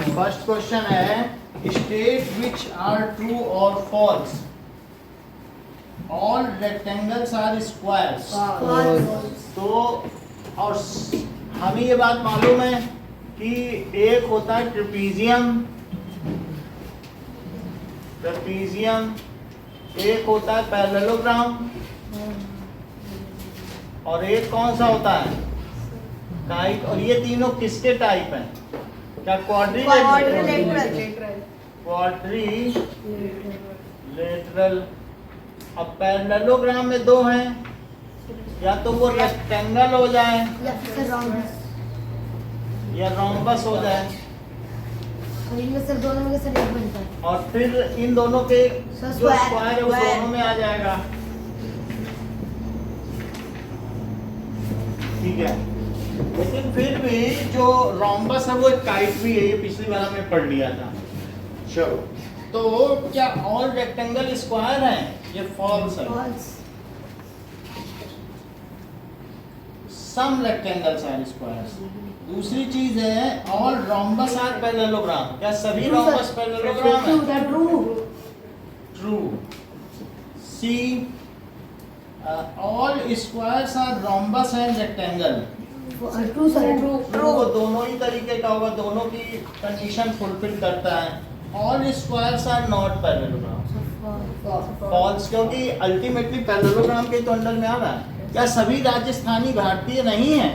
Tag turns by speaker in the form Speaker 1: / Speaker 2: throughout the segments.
Speaker 1: First question है state which are true और false. All rectangles are squares. तो और हमें ये बात मालूम है कि एक होता है ट्रेपीजियम, एक होता है पैरेललोग्राम, और एक कौन सा होता है काइट। और ये तीनों किसके टाइप हैं? क्या क्वाड्रिलेटरल। अब पैरेललोग्राम में दो हैं, या तो वो रेक्टेंगल हो जाए या रोम्बस हो जाए,
Speaker 2: इनमें से दोनों में से एक बनता है।
Speaker 1: और फिर इन दोनों के जो स्क्वायर है वो दोनों में आ जाएगा। ठीक है, लेकिन फिर भी जो रोम्बस है वो एक काइट भी है, ये पिछली बार हमने पढ़ लिया था। चलो, तो क्या ऑल रेक्टेंगल स्क्वायर हैं? ये फॉल्स है। Some rectangles are squares. दूसरी चीज है ऑल रोम्बस आर पैरेललोग्राम। क्या सभी रोम्बस पैरेललोग्राम है? True. C all squares are rhombus and rectangle. True. वो दोनों ही तरीके का होगा, दोनों की कंडीशन फुलफिल करता है। All squares are not parallelogram. False, क्योंकि अल्टीमेटली पैरेललोग्राम के तो अंडर में आ रहा है। क्या सभी राजस्थानी भारतीय नहीं है?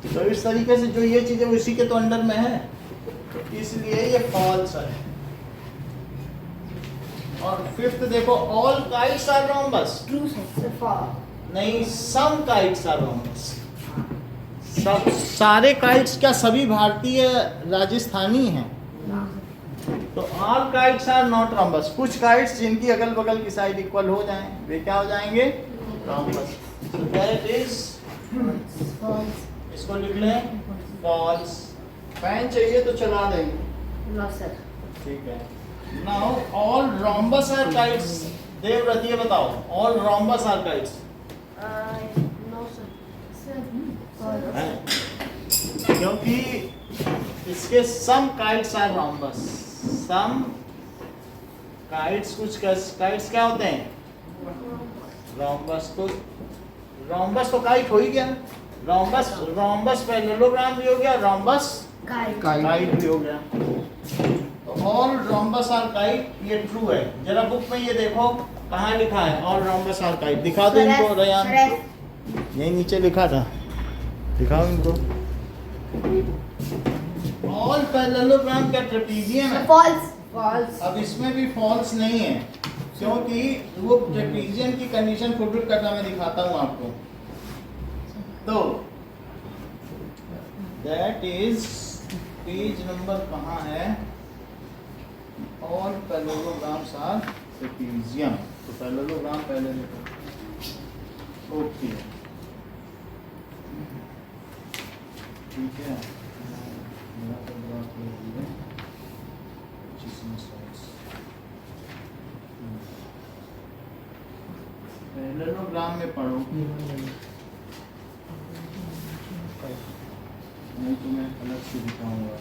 Speaker 1: तो इस तरीके से जो ये चीजें उसी के तो अंडर में है, इसलिए ये फॉल्स है। और फिफ्थ देखो, ऑल काइट्स आर रोम्बस। नहीं, सम काइट्स आर रोम्बस। सब सारे काइट्स क्या सभी भारतीय राजस्थानी हैं? तो all kites are not rhombus. कुछ काइट्स जिनकी अगल बगल की साइड इक्वल हो जाएं, वे क्या हो जाएंगे? रोम्बस। So that is इसको लिख लें फॉल्स। फैन चाहिए तो चला देंगे।
Speaker 2: No sir.
Speaker 1: ठीक है। Now all rhombus are kites. Devvrat ये बताओ, all rhombus are kites?
Speaker 2: No sir.
Speaker 1: क्योंकि इसके some kites are rhombus. Some kites, कुछ काइट्स क्या होते हैं? रोम्बस। तो रोम्बस तो काइट हो ही गया। रोम्बस पैरेललोग्राम भी हो गया, रोम्बस काइट भी हो गया। तो ऑल रोम्बस आर काइट, ये ट्रू है। जरा बुक में ये देखो कहाँ लिखा है ऑल रोम्बस आर काइट। दिखा दो इनको रयान, यही नीचे लिखा था, दिखाओ इनको। ऑल पैरेललोग्राम क्या ट्रेपीजियम है?
Speaker 2: फॉल्स।
Speaker 1: अब इसमें भी फॉल्स नहीं है, क्योंकि वो ट्रेपीजियम की कंडीशन फुलफिल करना मैं दिखाता हूँ आपको। तो दैट इज पेज नंबर कहाँ है? All parallelograms are trapezium. तो पैरेललोग्राम पहले लिखो। ओके, ठीक है। पैरेललोग्राम में पढ़ो, नहीं तो मैं अलग से दिखाऊंगा।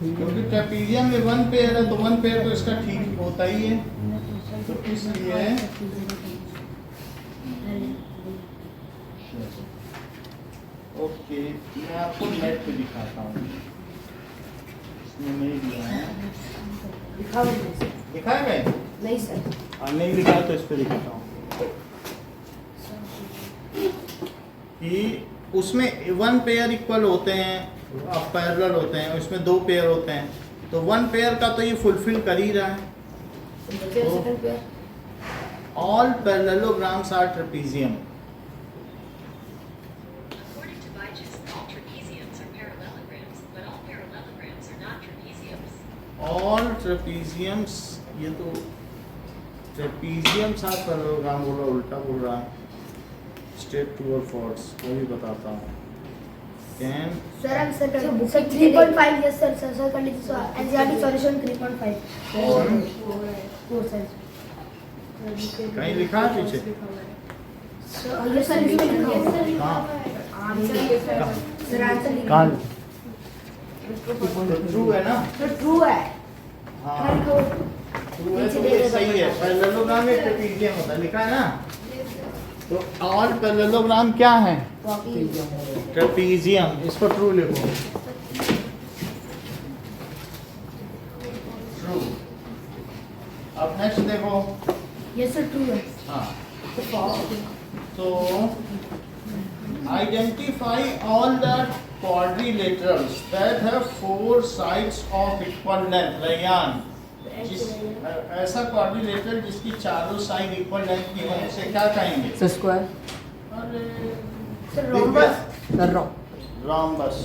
Speaker 1: क्योंकि ट्रेपीजियम में वन पेयर है, तो वन पेयर तो इसका ठीक होता ही है, तो इसलिए ओके मैं आपको नेट पे दिखाता हूँ। इसमें नहीं दिया है, दिखाया गया
Speaker 2: नहीं सर।
Speaker 1: नहीं दिखाया तो इस पे दिखाता हूँ कि उसमें वन पेयर इक्वल होते हैं, पैरेलल होते हैं, उसमें दो पेयर होते हैं। तो वन पेयर का तो ये फुलफिल कर ही रहा है। All parallelograms are trapezium. All trapeziums, ये तो ट्रेपीजियम्स आर पैरेललोग्राम बोल रहा, उल्टा बोल रहा है। स्टेट ट्रू और फॉल्स वो भी बताता हूँ। कैन
Speaker 2: सर हम सर 3.5 यस सर सर कर लीजिए। एनसीईआरटी सॉल्यूशन 3.5 4 सर
Speaker 1: कहीं लिखा है पीछे?
Speaker 2: सर ये सर लिखा है।
Speaker 1: हाँ,
Speaker 2: सर आंसर
Speaker 1: कहाँ ट्रू है ना?
Speaker 2: तो ट्रू है।
Speaker 1: हाँ ट्रू है तो ये सही है। पैरेललोग्राम एक ट्रेपीजियम होता है, लिखा है ना? तो और पैरेललोग्राम क्या है? ट्रेपीजियम। इसको ट्रू लिखो। ट्रू। अब नेक्स्ट देखो।
Speaker 2: यस सर ट्रू है।
Speaker 1: हाँ तो identify all the quadrilaterals that have four sides of equal length. Rayyan, ऐसा क्वाड्रिलेटरल जिसकी चारों साइड इक्वल लेंथ की हो उसे क्या कहेंगे?
Speaker 3: Sir square.
Speaker 1: अरे
Speaker 2: sir rhombus.
Speaker 3: Sir
Speaker 1: rhombus.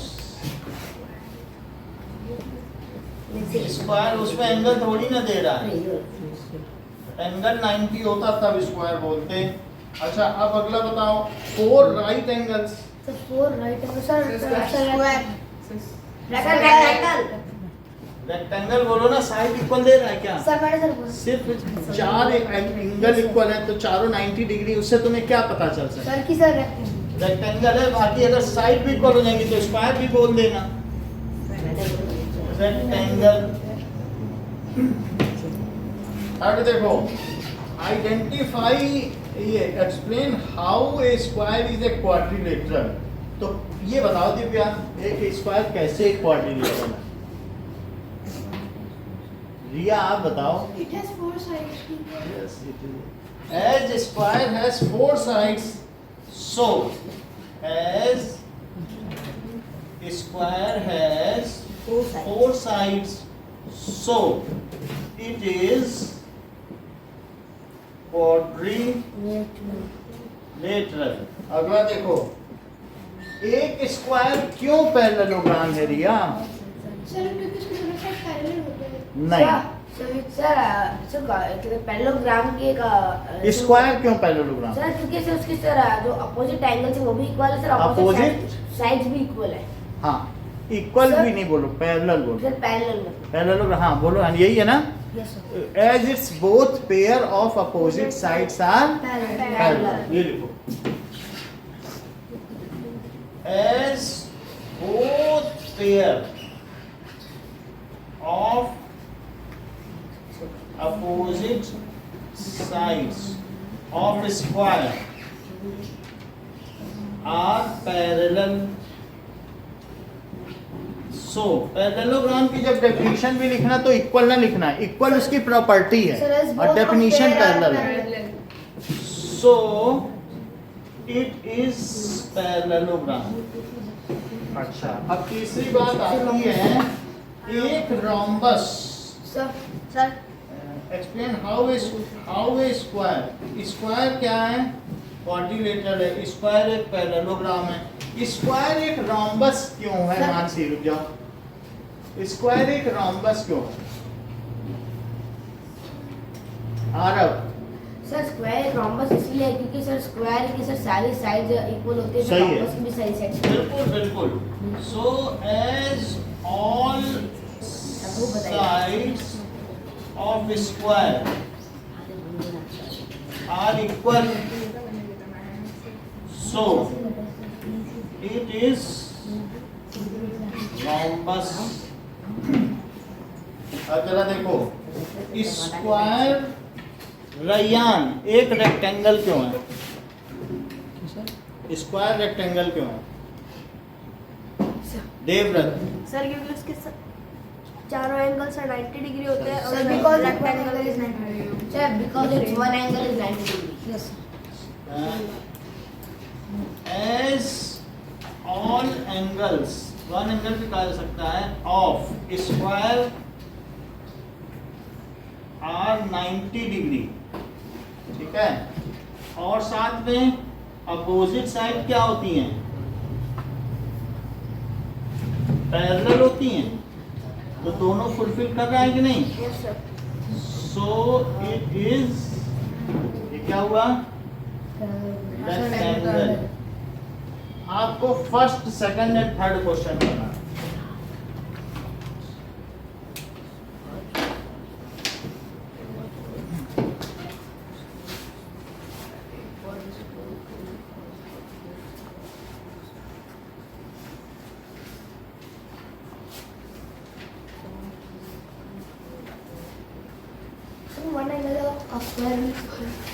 Speaker 1: Square उसमें एंगल थोड़ी ना दे रहा है, एंगल 90 होता तब स्क्वायर बोलते। अच्छा अब अगला बताओ। 4 right angles.
Speaker 2: Sir 4 right angle sir
Speaker 3: square.
Speaker 2: Rectangle.
Speaker 1: Rectangle बोलो ना, साइड इक्वल दे रहा है क्या?
Speaker 2: सर मैंने सर बोला
Speaker 1: सिर्फ 4 एंगल इक्वल है तो चारों 90 डिग्री, उससे तुम्हें क्या पता चल सकता है?
Speaker 2: सर की सर रेक्टेंगल।
Speaker 1: रेक्टेंगल है, बाकी अगर साइड भी इक्वल हो जाएंगी तो स्क्वायर भी बोल देना। रेक्टेंगल। अब देखो आइडेंटिफाई, ये explain how a square is a quadrilateral. तो ये बताओ दिव्या, एक स्क्वायर कैसे एक क्वाड्रिलेटरल है? रिया आप बताओ।
Speaker 2: It has 4 sides.
Speaker 1: Yes, it is. As a square has 4 sides, so as a square has 4 sides, so it is quadrilateral. अगला देखो, एक स्क्वायर क्यों पैरेललोग्राम है रिया?
Speaker 2: सर क्योंकि उसके दोनों साइड पैरेलल होते हैं।
Speaker 1: नहीं,
Speaker 2: सर पैरेललोग्राम के
Speaker 1: स्क्वायर क्यों पैरेललोग्राम?
Speaker 2: सर क्योंकि सर उसके सर जो अपोजिट एंगल्स है वो भी इक्वल है सर,
Speaker 1: Opposite?
Speaker 2: साइड्स भी इक्वल है
Speaker 1: हाँ इक्वल
Speaker 2: Sir?
Speaker 1: भी नहीं बोलो, पैरेलल बोलो।
Speaker 2: Sir parallel.
Speaker 1: पैरेललोग्राम हाँ बोलो, हाँ यही है ना?
Speaker 2: Yes sir.
Speaker 1: As its both pair of opposite sides are
Speaker 2: parallel.
Speaker 1: parallel. ये लिखो। As both pair of opposite sides of a square are parallel. So parallelogram की जब डेफिनेशन भी लिखना तो इक्वल ना लिखना है, इक्वल उसकी प्रॉपर्टी है और डेफिनेशन पैरेलल है। So it is parallelogram. अच्छा अब तीसरी बात आती है एक rhombus.
Speaker 2: Sir
Speaker 1: explain how a square. Square क्या है? क्वाड्रिलेटरल है। स्क्वायर एक पैरेललोग्राम है। स्क्वायर एक रोम्बस क्यों है? मानसी रुक जाओ। स्क्वायर एक रोम्बस क्यों है? आरव।
Speaker 2: सर स्क्वायर रोम्बस इसलिए है क्योंकि सर स्क्वायर की सर सारी साइड्स इक्वल होते हैं,
Speaker 1: सही है।
Speaker 2: रोम्बस की भी सारी साइड्स।
Speaker 1: बिल्कुल बिल्कुल। So as all sides of square are equal, so it is rhombus. अब जरा देखो, स्क्वायर रैयान एक रेक्टेंगल क्यों है? स्क्वायर रेक्टेंगल क्यों है? देवव्रत।
Speaker 2: सर क्योंकि उसके चारों एंगल्स 90 डिग्री होते हैं।
Speaker 3: Sir,
Speaker 2: because
Speaker 3: rectangle is 90 degree.
Speaker 2: Sir, because it's one angle is 90 degree. Yes.
Speaker 1: As all angles, one angle भी कहा जा सकता है ऑफ स्क्वायर आर 90 डिग्री, ठीक है। और साथ में अपोजिट साइड क्या होती हैं? पैरेलल होती हैं, तो दोनों फुलफिल कर रहा है कि नहीं?
Speaker 2: Yes, sir.
Speaker 1: So it is, ये क्या हुआ? रेक्टेंगल। आपको first, second and third question करना है।
Speaker 2: a square.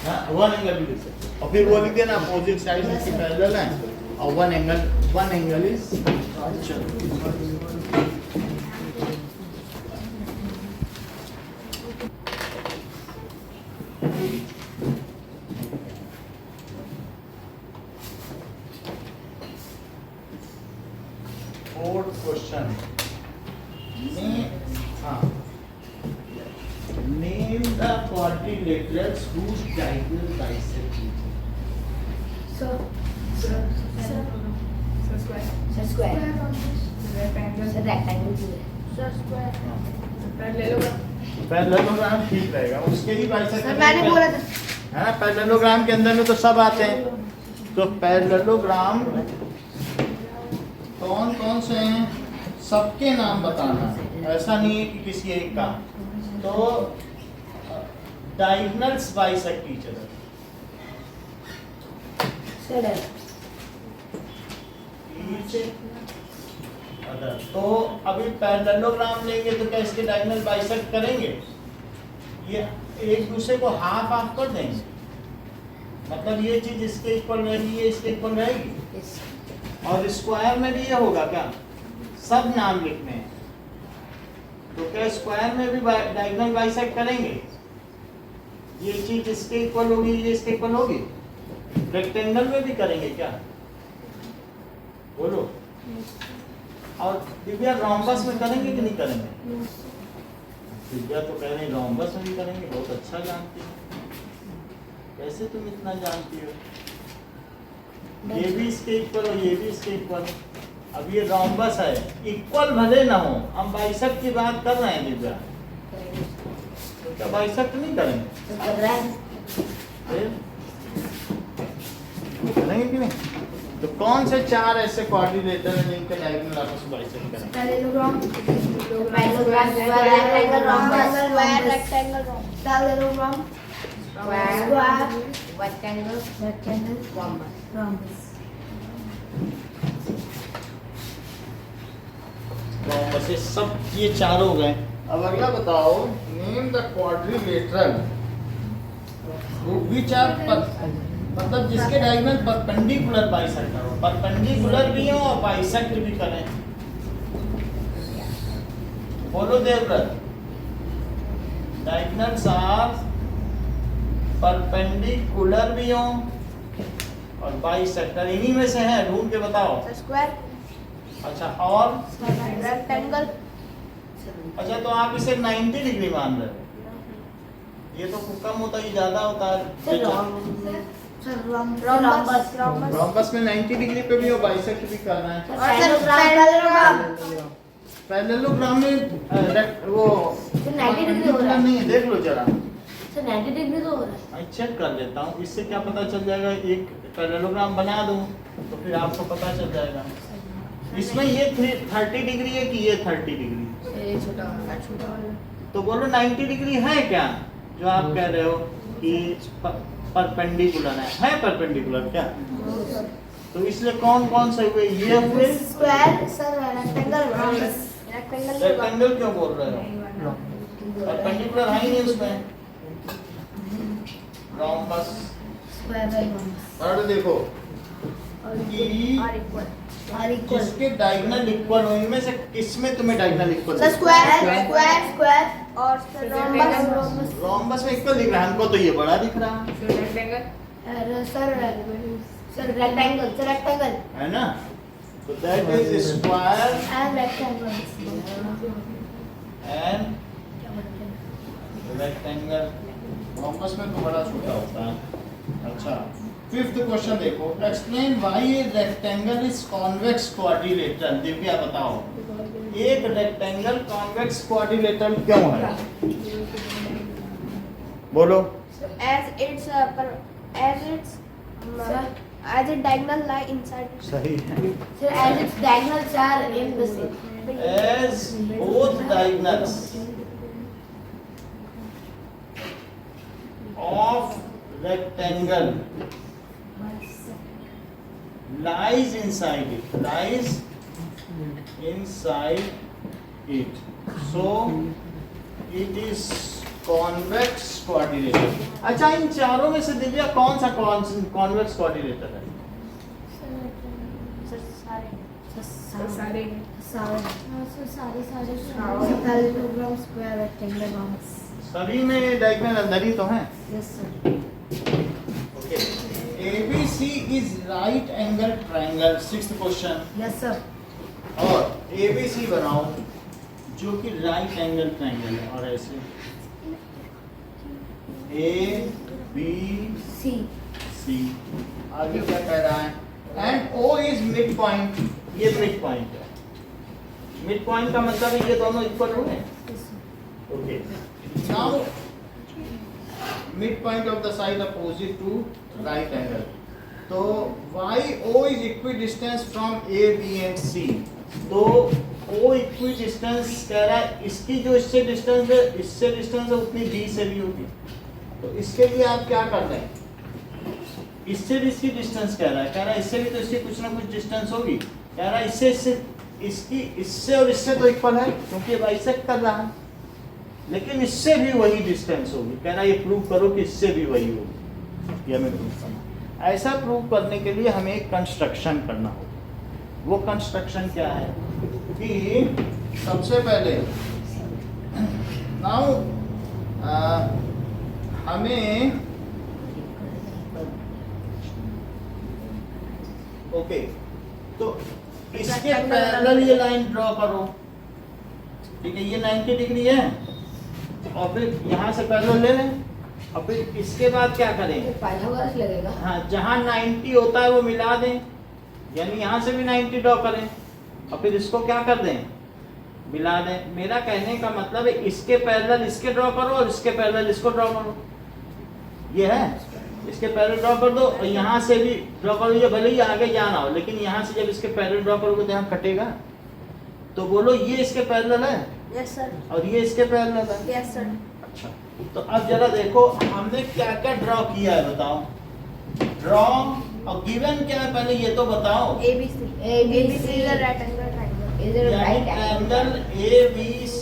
Speaker 1: हाँ, वन एंगल भी लिख सकते हो। और फिर वो लिख देना अपोजिट साइड इसकी पैरेलल है और one angle is fourth question Name the quadrilaterals whose diagonal bisect each other.
Speaker 2: So,
Speaker 3: So square.
Speaker 2: square.
Speaker 3: Rectangle.
Speaker 2: So rectangle.
Speaker 3: So square. Parallelogram.
Speaker 1: Parallelogram ठीक रहेगा, उसके ही बाइसेक्ट
Speaker 3: सर मैंने बोला था.
Speaker 1: है ना। पैरेललोग्राम के अंदर में तो सब आते हैं। तो पैरेललोग्राम कौन कौन से हैं, सबके नाम बताना है, ऐसा नहीं है कि किसी एक का। तो diagonals bisect each other. Each other. तो अभी पैरेललोग्राम लेंगे तो क्या इसके डायगोनल बाइसेक्ट करेंगे? ये एक दूसरे को हाफ हाफ कर देंगे, मतलब ये चीज इसके इक्वल रहेगी, ये इसके इक्वल रहेगी। और स्क्वायर में भी ये होगा क्या? सब नाम लिखने हैं तो क्या स्क्वायर में भी डायगोनल बाइसेक्ट करेंगे? ये चीज इसके इक्वल होगी, ये इसके इक्वल होगी। रेक्टेंगल में भी करेंगे क्या? बोलो। और दिव्या रोम्बस में करेंगे कि नहीं करेंगे? दिव्या तो कह रही रोम्बस में भी करेंगे, बहुत अच्छा जानती है। कैसे तुम इतना जानती हो? ये भी इसके इक्वल और ये भी इसके इक्वल। अब ये रोम्बस है, इक्वल भले ना हो, हम बाइसेक्ट की बात कर रहे हैं दिव्या, तो क्या बाइसेक्ट नहीं करेंगे? करेंगे कि नहीं? तो कौन से चार ऐसे क्वाड्रिलेटरल हैं जिनके डायगोनल आपस में बाइसेक्ट करेंगे?
Speaker 2: Parallelogram.
Speaker 3: Parallelogram.
Speaker 2: Rectangle. Rhombus.
Speaker 3: Square, rectangle, rhombus.
Speaker 2: Parallelogram.
Speaker 3: Square.
Speaker 2: Rectangle. Rectangle. Rhombus.
Speaker 1: Rhombus. ये सब ये चार हो गए। अब अगला बताओ, name the quadrilateral which are मतलब जिसके डायगोनल परपेंडिकुलर बाइसेक्ट करो, परपेंडिकुलर भी हो और बाइसेक्ट भी करें। बोलो देवव्रत। डायगोनल्स आर परपेंडिकुलर भी हो और बाइसेक्टर, इन्हीं में से है, ढूंढ के बताओ।
Speaker 3: So square.
Speaker 1: अच्छा, और
Speaker 3: Rectangle.
Speaker 1: अच्छा, तो आप इसे 90 डिग्री मान रहे हो? ये तो कम होता ही ज्यादा होता है।
Speaker 3: Rhombus.
Speaker 1: रोम्बस में 90 डिग्री पे भी और बाइसेक्ट भी करना है।
Speaker 3: और सर parallelogram.
Speaker 1: पैरेललोग्राम में वो
Speaker 2: 90 डिग्री हो रहा है।
Speaker 1: नहीं है, देख लो जरा।
Speaker 2: So 90 डिग्री तो हो रहा है।
Speaker 1: मैं चेक कर लेता हूँ, इससे क्या पता चल जाएगा। एक पैरेललोग्राम बना दूँ तो फिर आपको पता चल जाएगा। इसमें ये 30 डिग्री है कि ये 30 डिग्री?
Speaker 3: ये छोटा वाला.
Speaker 1: तो बोलो 90 डिग्री है क्या जो आप कह रहे हो कि परपेंडिकुलर है परपेंडिकुलर क्या? तो इसलिए कौन कौन से हुए? ये हुए।
Speaker 3: Square, sir, rectangle, rhombus. Rectangle.
Speaker 1: Rectangle क्यों बोल रहे हो? परपेंडिकुलर है ही नहीं उसमें। Rhombus.
Speaker 2: Square by rhombus.
Speaker 1: Third देखो कि
Speaker 3: Are equal.
Speaker 2: Are equal.
Speaker 1: जिसके डायगोनल इक्वल हो, इनमें से किसमें तुम्हें डायगोनल इक्वल?
Speaker 3: Sir, square. और sir,
Speaker 2: Rhombus.
Speaker 3: rhombus.
Speaker 1: रोम्बस में इक्वल दिख रहा है, हमको तो ये बड़ा दिख रहा है,
Speaker 2: Sir, rectangle. Sir, rectangle.
Speaker 1: है ना? तो that is square
Speaker 2: And rectangle.
Speaker 1: And rectangle. Rhombus में तो बड़ा छोटा होता है। अच्छा, फिफ्थ क्वेश्चन देखो, explain why a rectangle is convex quadrilateral. Divya बताओ, एक रेक्टेंगल कॉन्वेक्स क्वाड्रिलेटरल क्यों है? बोलो।
Speaker 3: As its diagonal lie inside.
Speaker 1: सही है।
Speaker 2: Sir, as its diagonals are in the same.
Speaker 1: As both diagonals of rectangle lies inside it, so it is convex coordinator. अच्छा, इन चारों में से दिव्या कौन सा कॉन्वेक्स कोऑर्डिनेटर है?
Speaker 3: सर सारे
Speaker 2: सारे
Speaker 3: पैरेललोग्राम स्क्वायर रेक्टेंगल बाउंस।
Speaker 1: सभी में डायगोनल अंदर ही तो हैं।
Speaker 3: Yes sir.
Speaker 1: Okay, ABC is right angle triangle, 6th question.
Speaker 2: Yes sir.
Speaker 1: और ABC बनाओ जो कि राइट एंगल ट्रायंगल है, और ऐसे ABC। आगे क्या कह रहा है? And O is mid point, ये मिड पॉइंट है। मिड पॉइंट का मतलब है ये दोनों इक्वल हुए। Okay, now mid point of the side opposite to right angle. तो YO is equidistance from A, B and C। तो O इक्विडिस्टेंस कह रहा है, इसकी जो इससे डिस्टेंस है उतनी B से भी होगी। तो इसके लिए आप क्या कर रहे हैं? इससे भी इसकी डिस्टेंस कह रहा है इससे भी तो इसकी कुछ ना कुछ डिस्टेंस होगी। कह रहा है इससे और इससे तो इक्वल है क्योंकि ये बाइसेक्ट कर रहा है, लेकिन इससे भी वही डिस्टेंस होगी। कह रहा है ये प्रूव करो कि इससे भी वही होगी। ये हमें प्रूव करना। ऐसा प्रूव करने के लिए हमें एक कंस्ट्रक्शन करना होगा। वो कंस्ट्रक्शन क्या है कि सबसे पहले नाउ हमें ओके, तो इसके पैरेलल ये लाइन ड्रॉ करो। ठीक है, ये 90 डिग्री है, और फिर यहाँ से पैरेलल ले लें, और फिर इसके बाद क्या करें?
Speaker 2: पाइथागोरस लगेगा।
Speaker 1: हाँ, जहाँ 90 होता है वो मिला दें, यानी यहाँ से भी 90 ड्रॉ करें, और फिर इसको क्या कर दें? मिला दें। मेरा कहने का मतलब है इसके पैरेलल इसके ड्रॉ करो और इसके पैरेलल इसको ड्रॉ करो। ये है, इसके पैरेलल ड्रॉ कर दो और यहाँ से भी ड्रॉ करो। ये भले ही आगे जाना हो, लेकिन यहाँ से जब इसके पैरेलल ड्रॉ करोगे तो यहाँ कटेगा। तो बोलो ये इसके पैरेलल है।
Speaker 3: Yes sir.
Speaker 1: और ये इसके पैरेलल है।
Speaker 3: Yes sir.
Speaker 1: अच्छा, तो अब जरा देखो हमने क्या क्या ड्रॉ किया है, बताओ। ड्रॉ और गिवन क्या है पहले ये तो बताओ।
Speaker 3: ABC is a right angle triangle.
Speaker 1: Angle ABC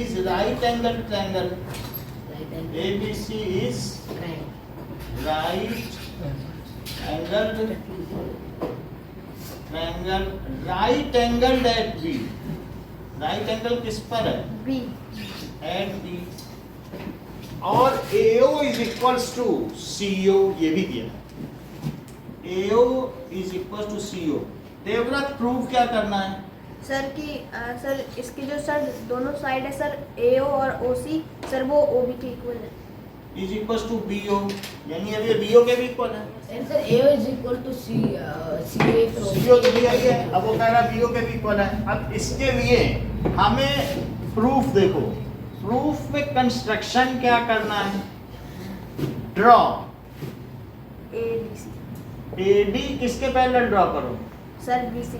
Speaker 1: is right angle triangle. ABC is right angle triangle. Right angle at B। Right angle किस पर है?
Speaker 3: B।
Speaker 1: At B। और AO is equals to CO, ये भी दिया है। AO is equals to CO। Devvrat prove क्या करना है?
Speaker 3: सर की सर इसकी जो सर दोनों साइड है सर AO और OC सर वो OB के इक्वल है।
Speaker 1: इज इक्वल्स टू BO, यानी अब ये BO के भी इक्वल है।
Speaker 2: And sir, AO is equal to CA from
Speaker 1: CO तो दिया ही है, अब वो कह रहा है BO के भी इक्वल है। अब इसके लिए हमें प्रूफ देखो, प्रूफ में कंस्ट्रक्शन क्या करना है? ड्रॉ
Speaker 3: ABC
Speaker 1: AD किसके पैरेलल ड्रॉ करो,
Speaker 3: सर BC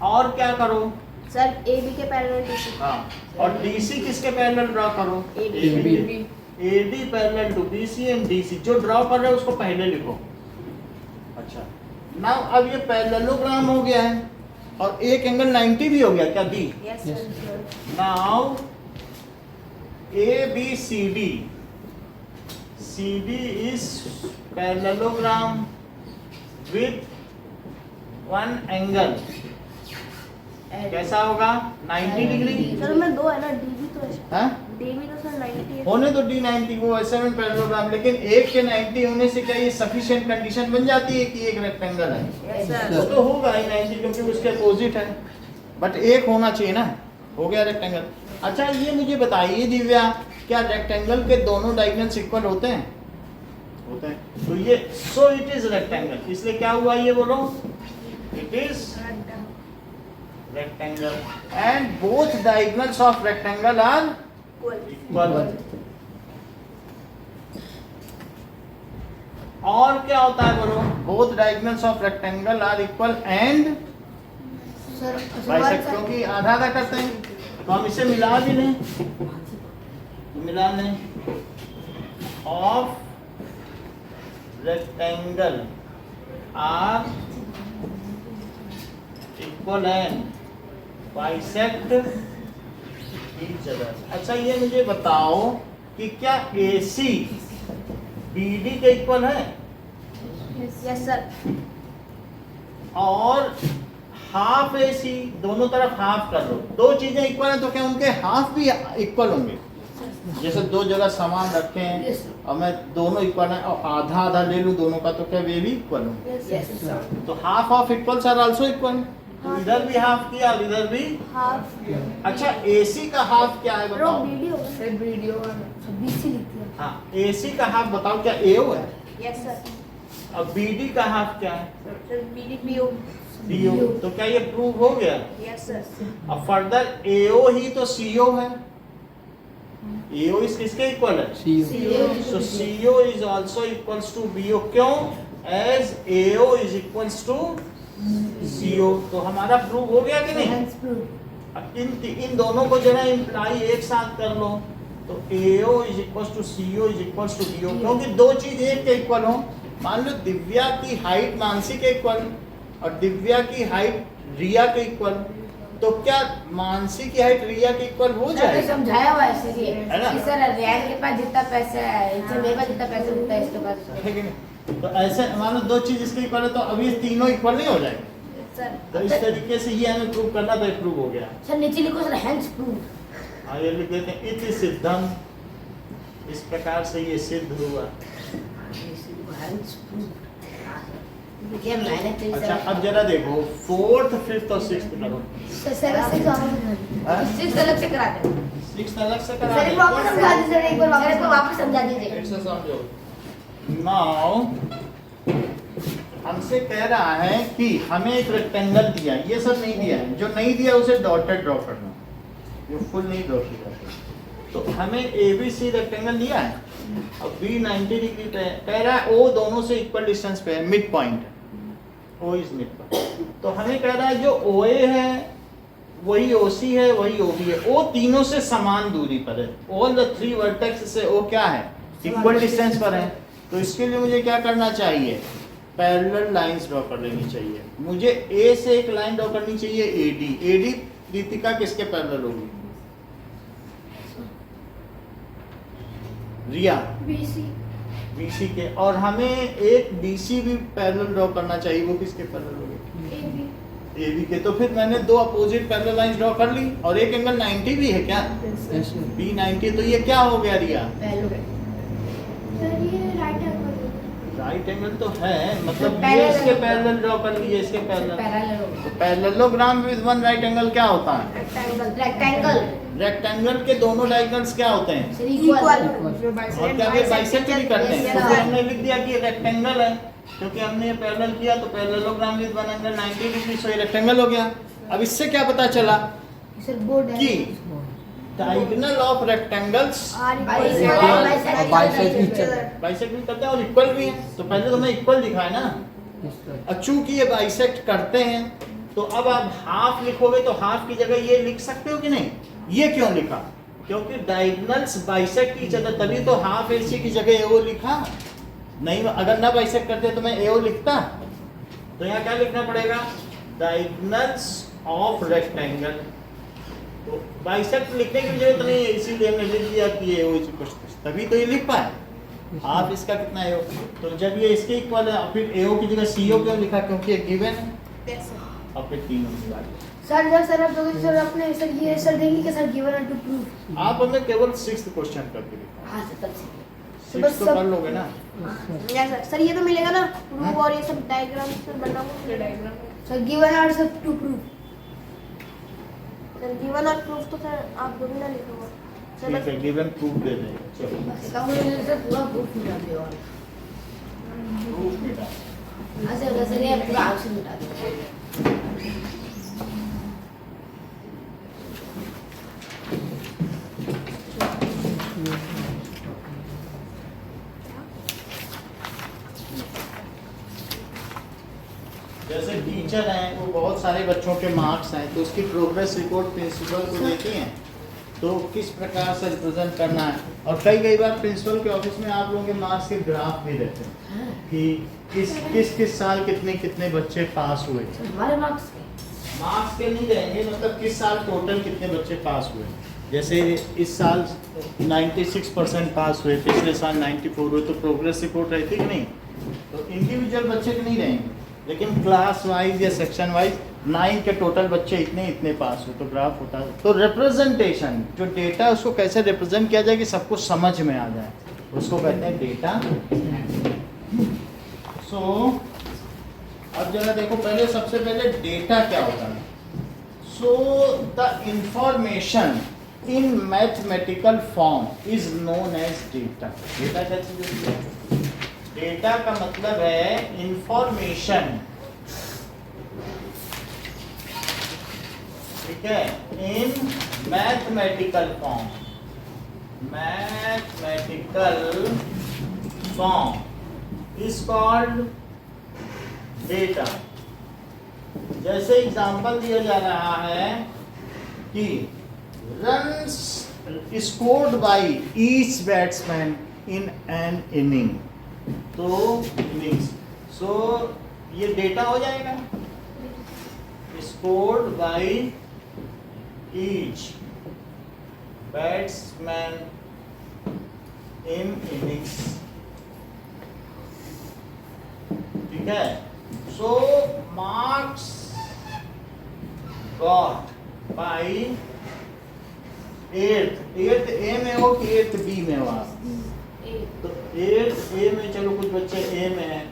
Speaker 1: और क्या करो?
Speaker 3: सर AB के पैरेलल DC।
Speaker 1: हाँ, और DC किसके पैरेलल ड्रॉ करो?
Speaker 3: AB।
Speaker 1: AD parallel to BC and DC। जो ड्रॉ कर रहे हो उसको पहले लिखो। अच्छा, नाउ अब ये पैरेललोग्राम हो गया है और एक एंगल 90 भी हो गया क्या B?
Speaker 3: Yes sir.
Speaker 1: Now ABCD, CD is parallelogram with one angle। कैसा होगा? 90 डिग्री।
Speaker 3: सर में दो है ना, DB तो है।
Speaker 1: हाँ?
Speaker 3: DB तो सर 90 है।
Speaker 1: होने तो D90 वो ऐसे में पैरेललोग्राम, लेकिन एक के 90 होने से क्या ये सफिशिएंट कंडीशन बन जाती है कि एक रेक्टेंगल है?
Speaker 3: यस
Speaker 1: वो
Speaker 3: सर।
Speaker 1: तो होगा ही 90 क्योंकि उसके अपोजिट है, बट एक होना चाहिए ना। हो गया रेक्टेंगल। अच्छा, ये मुझे बताइए दिव्या, क्या रेक्टेंगल के दोनों डायगोनल्स इक्वल होते हैं? होते हैं। तो ये सो इट इज रेक्टेंगल, इसलिए क्या हुआ ये बोलो? It is rectangle and both diagonals of rectangle are equal। और क्या होता है बोलो? both diagonals of rectangle are equal and
Speaker 2: sir,
Speaker 1: bisect, क्योंकि आधा आधा करते हैं तो हम इसे मिला भी लें, तो मिला लें of rectangle are equal and bisect each other। अच्छा, ये मुझे बताओ कि क्या AC BD के इक्वल है
Speaker 3: यस सर।
Speaker 1: और हाफ AC दोनों तरफ हाफ कर लो, दो चीजें इक्वल हैं तो क्या उनके हाफ भी इक्वल होंगे? जैसे दो जगह सामान रखे हैं
Speaker 2: Yes, sir.
Speaker 1: और मैं दोनों इक्वल हैं और आधा आधा ले लूं दोनों का, तो क्या वे भी इक्वल होंगे?
Speaker 2: Yes, sir.
Speaker 1: तो half of equals are also equal. तो इधर भी हाफ किया और इधर भी।
Speaker 3: हाफ
Speaker 1: अच्छा AC का हाफ क्या है
Speaker 3: रो
Speaker 1: बताओ?
Speaker 3: वीडियो।
Speaker 2: सर वीडियो और BC लिखते हैं।
Speaker 1: हाँ, AC का हाफ बताओ क्या AO है?
Speaker 3: Yes sir.
Speaker 1: और BD का हाफ क्या है?
Speaker 3: Sir BDPO।
Speaker 1: CO। तो क्या ये प्रूव हो गया?
Speaker 3: Yes sir.
Speaker 1: अब फर्दर AO ही तो CO है। AO इस किसके इक्वल है? So CO is also equals to BO। क्यों? As AO is equals to CO। तो हमारा प्रूव हो गया कि नहीं?
Speaker 2: Hence proof.
Speaker 1: अब इन दोनों को जरा इम्प्लाई एक साथ कर लो तो AO is equals to CO is equals to BO। क्योंकि दो चीज एक के इक्वल हो। मान लो दिव्या की हाइट मानसी के इक्वल और दिव्या की हाइट रिया के इक्वल, तो क्या मानसी की हाइट रिया के इक्वल हो
Speaker 4: सर
Speaker 1: जाएगी?
Speaker 4: समझाया हुआ है सर ये
Speaker 1: है ना?
Speaker 4: कि सर रियान के पास जितना पैसा है इससे मेरे पास जितना पैसा उतना है इसके पास।
Speaker 1: है कि नहीं? तो ऐसे मान लो दो चीज इसके इक्वल है तो अब ये तीनों इक्वल नहीं हो जाएंगे।
Speaker 3: सर
Speaker 1: तो इस तरीके से ये हमें प्रूव करना तो प्रूव हो गया।
Speaker 2: सर नीचे लिखो सर hence proof.
Speaker 1: आइए लिख देते हैं इति सिद्धम। इस प्रकार से ये सिद्ध हुआ।
Speaker 4: Hence proof। देखिए मैंने तो
Speaker 1: अच्छा अब जरा देखो 4th 5th और 6th करो।
Speaker 2: सर 6
Speaker 1: हाँ?
Speaker 4: सिर्फ अलग से कराते हैं।
Speaker 1: 6th अलग से करा
Speaker 2: सर एक वापस समझा दीजिए सर, एक बार
Speaker 4: सर इसको
Speaker 2: वापस
Speaker 4: वापस समझा दीजिए।
Speaker 1: फिर से समझो। नाउ हमसे कह रहा है कि हमें एक रेक्टेंगल दिया है, ये सब नहीं दिया है, जो नहीं दिया उसे डॉटेड ड्रॉ करना, जो फुल नहीं ड्रॉ किया। तो हमें ABC रेक्टेंगल दिया है और B 90 डिग्री पे है, कह रहा है O दोनों से इक्वल डिस्टेंस पे है, मिड पॉइंट है, O इज मिड पॉइंट। तो हमें कह रहा है जो OA है वही OC है वही OB है, O तीनों से समान दूरी पर है। ऑल द 3 वर्टेक्स से O क्या है? इक्वल डिस्टेंस पर है। तो इसके लिए मुझे क्या करना चाहिए? पैरेलल लाइंस ड्रॉ कर लेनी चाहिए। मुझे A से एक लाइन ड्रॉ करनी चाहिए AD दीपिका किसके पैरेलल होगी? रिया BC के। और हमें एक BC भी पैरेलल ड्रॉ करना चाहिए, वो किसके पैरेलल होगी? AB के। तो फिर मैंने दो अपोजिट पैरेलल लाइंस ड्रॉ कर ली और एक एंगल 90 भी है क्या? B 90। तो ये क्या हो गया रिया? राइट एंगल तो है, मतलब ये इसके पैरेलल ड्रॉ कर लिए, इसके पैरेलल। तो parallelogram with one right angle क्या होता है?
Speaker 4: रेक्टेंगल।
Speaker 1: रेक्टेंगल के दोनों डायगोनल्स क्या होते हैं?
Speaker 4: इक्वल।
Speaker 1: और क्या वे बाइसेक्ट भी करते हैं? तो फिर हमने लिख दिया कि ये रेक्टेंगल है, क्योंकि हमने ये पैरेलल किया तो parallelogram with one angle 90 degree, so ये रेक्टेंगल हो गया। अब इससे क्या पता चला
Speaker 2: सर बोर्ड है
Speaker 1: कि डायगोनल ऑफ रेक्टेंगल्स बाइसेक्ट भी करते हैं और इक्वल भी है। तो पहले तो मैं इक्वल दिखा है ना, चूंकि ये बाइसेक्ट करते हैं तो अब आप हाफ लिखोगे तो हाफ की जगह ये लिख सकते हो कि नहीं? ये क्यों लिखा? क्योंकि डायगोनल्स बाइसेक्ट ईच अदर, तभी तो हाफ AC की जगह AO लिखा। नहीं, अगर ना बाइसेक्ट करते तो मैं AO लिखता। तो यहाँ क्या लिखना पड़ेगा? Diagonals of rectangle. तो बाइसेक्ट लिखने की जरूरत नहीं है, इसीलिए हमने लिख दिया कि AO इज इक्वल टू, तभी तो ये लिख पाए। आप इसका कितना AO, तो जब ये इसके इक्वल है फिर AO की जगह CO क्यों लिखा? क्योंकि ये गिवन है। और फिर तीनों की बात।
Speaker 2: सर जब सर आप लोग सर अपने सर ये सर देंगे कि sir given and to proof.
Speaker 1: आप हमें केवल 6th क्वेश्चन करके दिखाओ।
Speaker 2: हां सर
Speaker 1: 6th तो कर लोगे ना?
Speaker 3: यस सर ये तो मिलेगा ना प्रूफ और ये सब डायग्राम से बनाऊंगा डायग्राम।
Speaker 2: सर गिवन और sir to proof.
Speaker 3: Sir given और प्रूफ तो सर आप दोनों ना लिखोगे सर।
Speaker 1: ठीक है, गिवन प्रूफ दे देंगे। चलो
Speaker 4: इसका मुझे सर पूरा प्रूफ मिला दिया।
Speaker 1: प्रूफ बेटा
Speaker 4: ऐसे सर ये पूरा आंसर मिटा दो।
Speaker 1: जैसे टीचर हैं वो बहुत सारे बच्चों के मार्क्स हैं तो उसकी प्रोग्रेस रिपोर्ट प्रिंसिपल को देती हैं, तो किस प्रकार से रिप्रेजेंट करना है। और कई बार प्रिंसिपल के ऑफिस में आप लोगों के मार्क्स के ग्राफ भी देते हैं कि किस साल कितने बच्चे पास हुए।
Speaker 4: हमारे मार्क्स
Speaker 1: मार्क्स के नहीं देंगे, मतलब किस साल टोटल कितने बच्चे पास हुए। जैसे इस साल 96% पास हुए, पिछले साल 94 हुए, तो प्रोग्रेस रिपोर्ट रहती कि नहीं? तो इंडिविजुअल बच्चे के नहीं रहेंगे, लेकिन क्लास वाइज या सेक्शन वाइज 9 के टोटल बच्चे इतने इतने पास हुए, तो ग्राफ होता है। तो रिप्रेजेंटेशन जो डेटा है उसको कैसे रिप्रेजेंट किया जाए कि सबको समझ में आ जाए, उसको कहते हैं डेटा। सो अब जरा देखो, पहले सबसे पहले डेटा क्या होता है। So the information in mathematical form is known as data. Data क्या चीज है? डेटा का मतलब है इंफॉर्मेशन, ठीक है, इन mathematical form, mathematical form is called data. जैसे एग्जांपल दिया जा रहा है कि runs scored by each batsman in an inning, तो इनिंग्स, सो ये डेटा हो जाएगा, scored by each batsman in innings, ठीक है। सो मार्क्स गॉट बाय एट्थ ए में हो कि एट्थ बी में हो आप? तो एट्थ ए में, चलो कुछ बच्चे ए में हैं,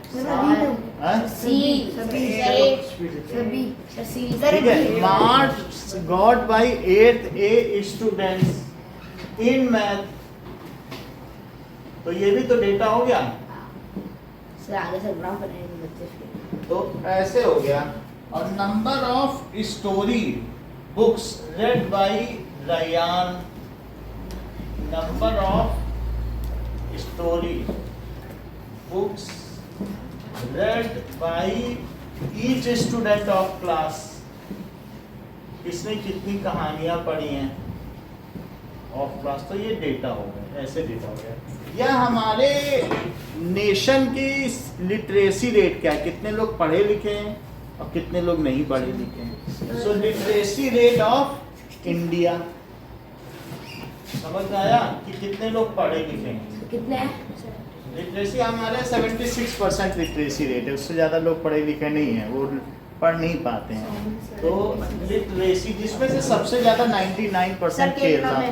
Speaker 1: ठीक है। Marks got by eighth A students in math, तो ये भी तो डेटा हो गया।
Speaker 4: सर आगे से ग्राफ बनाएंगे बच्चे,
Speaker 1: तो ऐसे हो गया। और number of story books read by Ryan, number of story books read by each student of class, किसने कितनी कहानियां पढ़ी हैं ऑफ क्लास, तो ये डेटा हो गया, ऐसे डेटा हो गया। या हमारे नेशन की लिटरेसी रेट क्या है, कितने लोग पढ़े लिखे हैं और कितने लोग नहीं पढ़े लिखे हैं। सो लिटरेसी रेट ऑफ इंडिया, समझ आया कि कितने लोग पढ़े लिखे हैं,
Speaker 4: कितने हैं?
Speaker 1: लिटरेसी हमारे 76% लिटरेसी रेट है, उससे ज़्यादा लोग पढ़े लिखे नहीं हैं, वो पढ़ नहीं पाते हैं। तो लिटरेसी जिसमें से सबसे ज़्यादा 99% केरला में,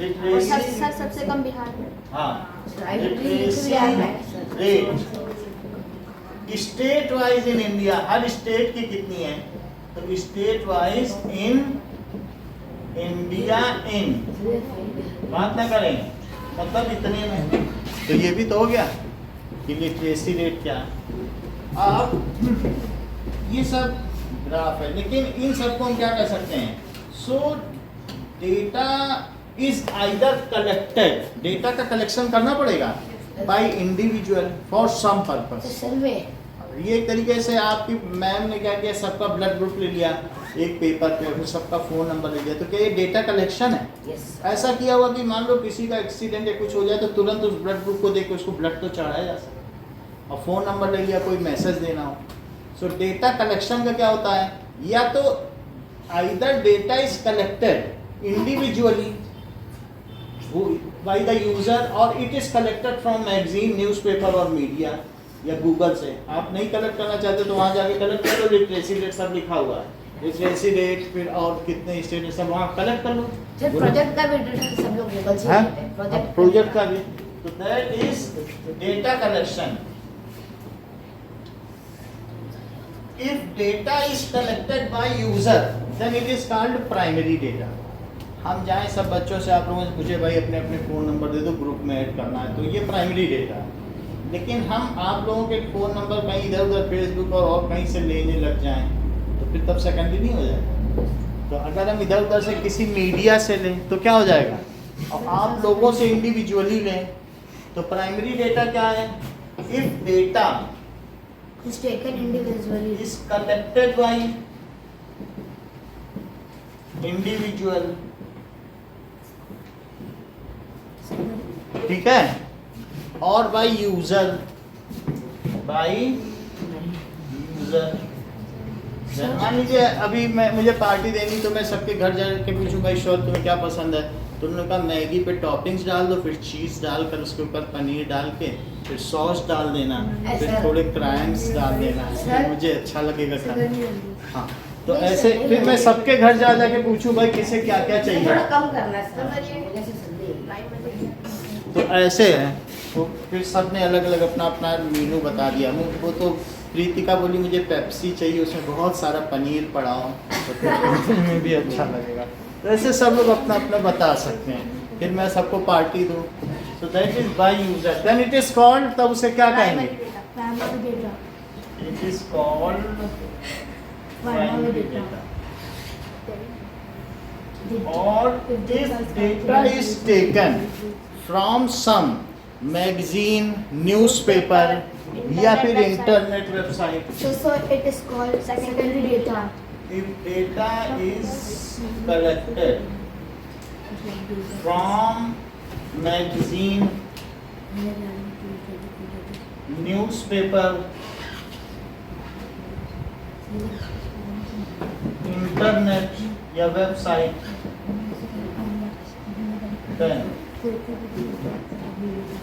Speaker 1: लिटरेसी
Speaker 3: सर सबसे कम बिहार में।
Speaker 1: हाँ,
Speaker 4: literacy
Speaker 1: rate state wise in India, her state की कितनी है, तो स्टेट वाइज इन इंडिया, इन बात ना करें, मतलब इतने में, तो ये भी तो हो गया कि लिटरेसी रेट क्या है। अब ये सब ग्राफ है, लेकिन इन सबको हम क्या कर सकते हैं। So data is either collected, data का कलेक्शन करना पड़ेगा by individual for some purpose.
Speaker 4: Survey,
Speaker 1: ये एक तरीके से आपकी मैम ने क्या किया, सबका ब्लड ग्रुप ले लिया एक पेपर पे, फिर सबका फ़ोन नंबर ले लिया, तो क्या ये डेटा कलेक्शन है?
Speaker 4: यस।
Speaker 1: ऐसा किया हुआ कि मान लो किसी का एक्सीडेंट या कुछ हो जाए तो तुरंत उस ब्लड ग्रुप को देख के उसको ब्लड तो चढ़ाया जा सकता, और फ़ोन नंबर ले लिया, कोई मैसेज देना हो। सो डेटा कलेक्शन का क्या होता है, या तो either data is collected individually by the user और it is collected from magazine, newspaper और मीडिया या गूगल से। आप नहीं कलेक्ट करना चाहते तो वहाँ जाके कलेक्ट कर लो, लिटरेसी रेट सब लिखा हुआ है, लिटरेसी रेट फिर और कितने स्टेट सब वहाँ कलेक्ट कर लो।
Speaker 4: सर प्रोजेक्ट का भी डेटा सब लोग गूगल से लेते हैं,
Speaker 1: प्रोजेक्ट का भी, तो that is data collection. If data is collected by user, then it is called primary data. हम जाएं सब बच्चों से, आप लोगों से पूछे भाई अपने अपने फ़ोन नंबर दे दो, ग्रुप में ऐड करना है, तो ये प्राइमरी डेटा है। लेकिन हम आप लोगों के फ़ोन नंबर कहीं इधर उधर फेसबुक और कहीं से लेने लग जाएं तो फिर तब सेकेंडरी नहीं हो जाएगा। तो अगर हम इधर उधर से किसी मीडिया से लें तो क्या हो जाएगा, और आप लोगों से इंडिविजुअली लें तो प्राइमरी डेटा क्या है। If data
Speaker 2: is taken individually.
Speaker 1: is collected by individual, ठीक है, और by user, मान लीजिए अभी मुझे पार्टी देनी, तो मैं सबके घर जाके पूछूं भाई श्योर तुम्हें क्या पसंद है, तो उन्होंने कहा मैगी पे टॉपिंग्स डाल दो, फिर चीज़ डालकर उसके ऊपर पनीर डाल के फिर सॉस डाल देना, फिर थोड़े क्रैम्स डाल देना, फिर मुझे अच्छा लगेगा खाना। हाँ, तो ऐसे फिर मैं सबके घर जा जाके पूछूं भाई किसे क्या क्या
Speaker 4: थोड़ा
Speaker 1: चाहिए,
Speaker 4: कम करना है सर, जैसे जल्दी।
Speaker 1: तो ऐसे है। तो फिर सब ने अलग अलग अपना अपना मेनू बता दिया। वो तो प्रीतिका बोली मुझे पेप्सी चाहिए, उसमें बहुत सारा पनीर पड़ा हो, तो फिर में भी अच्छा लगेगा। तो ऐसे सब लोग अपना अपना बता सकते हैं, फिर मैं सबको पार्टी दूँ। So that is by user, then it is called, तब उसे क्या कहेंगे?
Speaker 2: Primary data.
Speaker 1: It is called
Speaker 2: Primary data.
Speaker 1: और if data is taken from some magazine, newspaper या फिर internet website,
Speaker 2: So it is called secondary data.
Speaker 1: if data is collected from magazine, newspaper, internet या website, then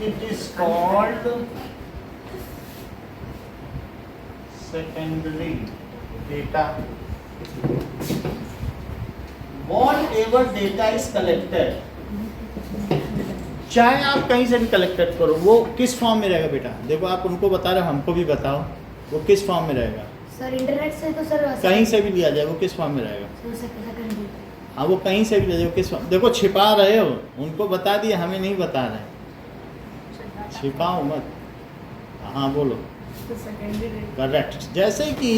Speaker 1: it is called secondary data. Whatever data is collected, चाहे आप कहीं से भी collected करो, वो किस फॉर्म में रहेगा बेटा? देखो आप उनको बता रहे हो, हमको भी बताओ वो किस फॉर्म में रहेगा।
Speaker 2: सर इंटरनेट से तो सर
Speaker 1: कहीं से भी लिया जाए वो किस फॉर्म में रहेगा?
Speaker 2: सेकंडरी।
Speaker 1: हाँ, वो कहीं से भी ले जाओ, किस फॉर्म? देखो छिपा रहे हो, उनको बता दिए, हमें नहीं बता रहे, छिपाओ मत। हाँ बोलो, करेक्ट। जैसे कि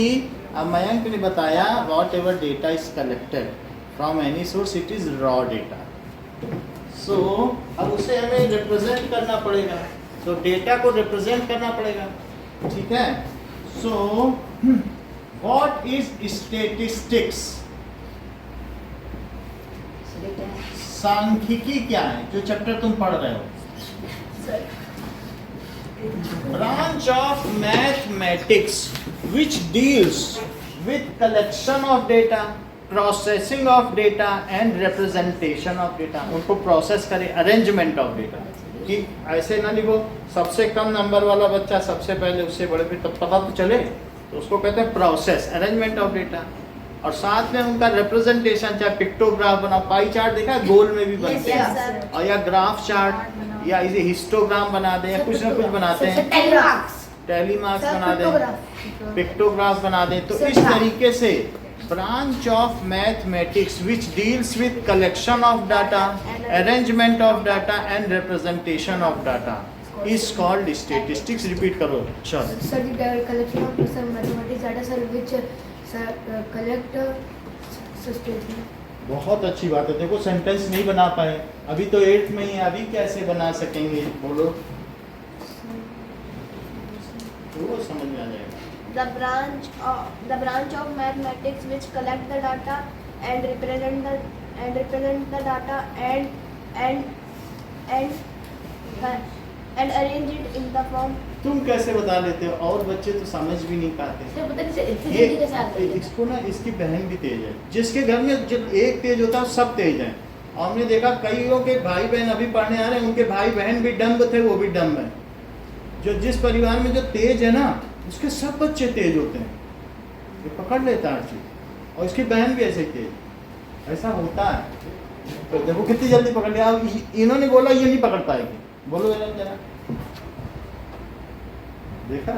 Speaker 1: अब मयंक ने बताया, whatever data is collected from any source it is raw data. So अब उसे हमें रिप्रेजेंट करना पड़ेगा, तो डेटा को रिप्रेजेंट करना पड़ेगा, ठीक है। So what is statistics? सांख्यिकी क्या है, जो चैप्टर तुम पढ़ रहे हो? Branch of mathematics which deals with collection of data, processing of data and representation of data. उनको प्रोसेस करे, अरेंजमेंट ऑफ डेटा, कि ऐसे ना लिखो सबसे कम नंबर वाला बच्चा सबसे पहले उससे बड़े, फिर तब पता तो चले, तो उसको कहते हैं प्रोसेस, अरेंजमेंट ऑफ डेटा। और साथ में उनका रिप्रेजेंटेशन, चाहे पिक्टोग्राफ बनाओ, पाई चार्ट देखा है गोल में भी बनते हैं, और या ग्राफ चार्ट, या इसे हिस्टोग्राम बना दें, या कुछ ना कुछ बनाते हैं, टेलीमार्क्स बना दें, पिक्टोग्राफ बना दें। तो इस तरीके से branch of mathematics which deals with collection of data, arrangement of data and representation of data is called statistics. Repeat करो। चलो
Speaker 2: sir collection of sir mathematics data sir which collect statement.
Speaker 1: बहुत अच्छी बात है। देखो सेंटेंस नहीं बना पाए, अभी तो 8th में ही है, अभी कैसे बना सकेंगे? बोलो, वो समझ में आ जाएगा।
Speaker 3: The branch of mathematics which collect the data and represent the data and arrange it in the form.
Speaker 1: तुम कैसे बता लेते हो, और बच्चे तो समझ भी नहीं पाते।
Speaker 4: सर पता नहीं इतनी जल्दी कैसे आ गई?
Speaker 1: इसको ना, इसकी बहन भी तेज है, जिसके घर में जब एक तेज होता है सब तेज हैं। और हमने देखा कईयों के भाई बहन अभी पढ़ने आ रहे हैं, उनके भाई बहन भी डम्ब थे, वो भी डम्ब है। जो जिस परिवार में जो तेज है ना, उसके सब बच्चे तेज होते हैं, ये पकड़ लेता है हर चीज, और इसकी बहन भी ऐसे तेज, ऐसा होता है। तो देखो कितनी जल्दी पकड़ लिया। अब इन्होंने बोला ये नहीं पकड़ पाएगी, बोलो जरा, देखा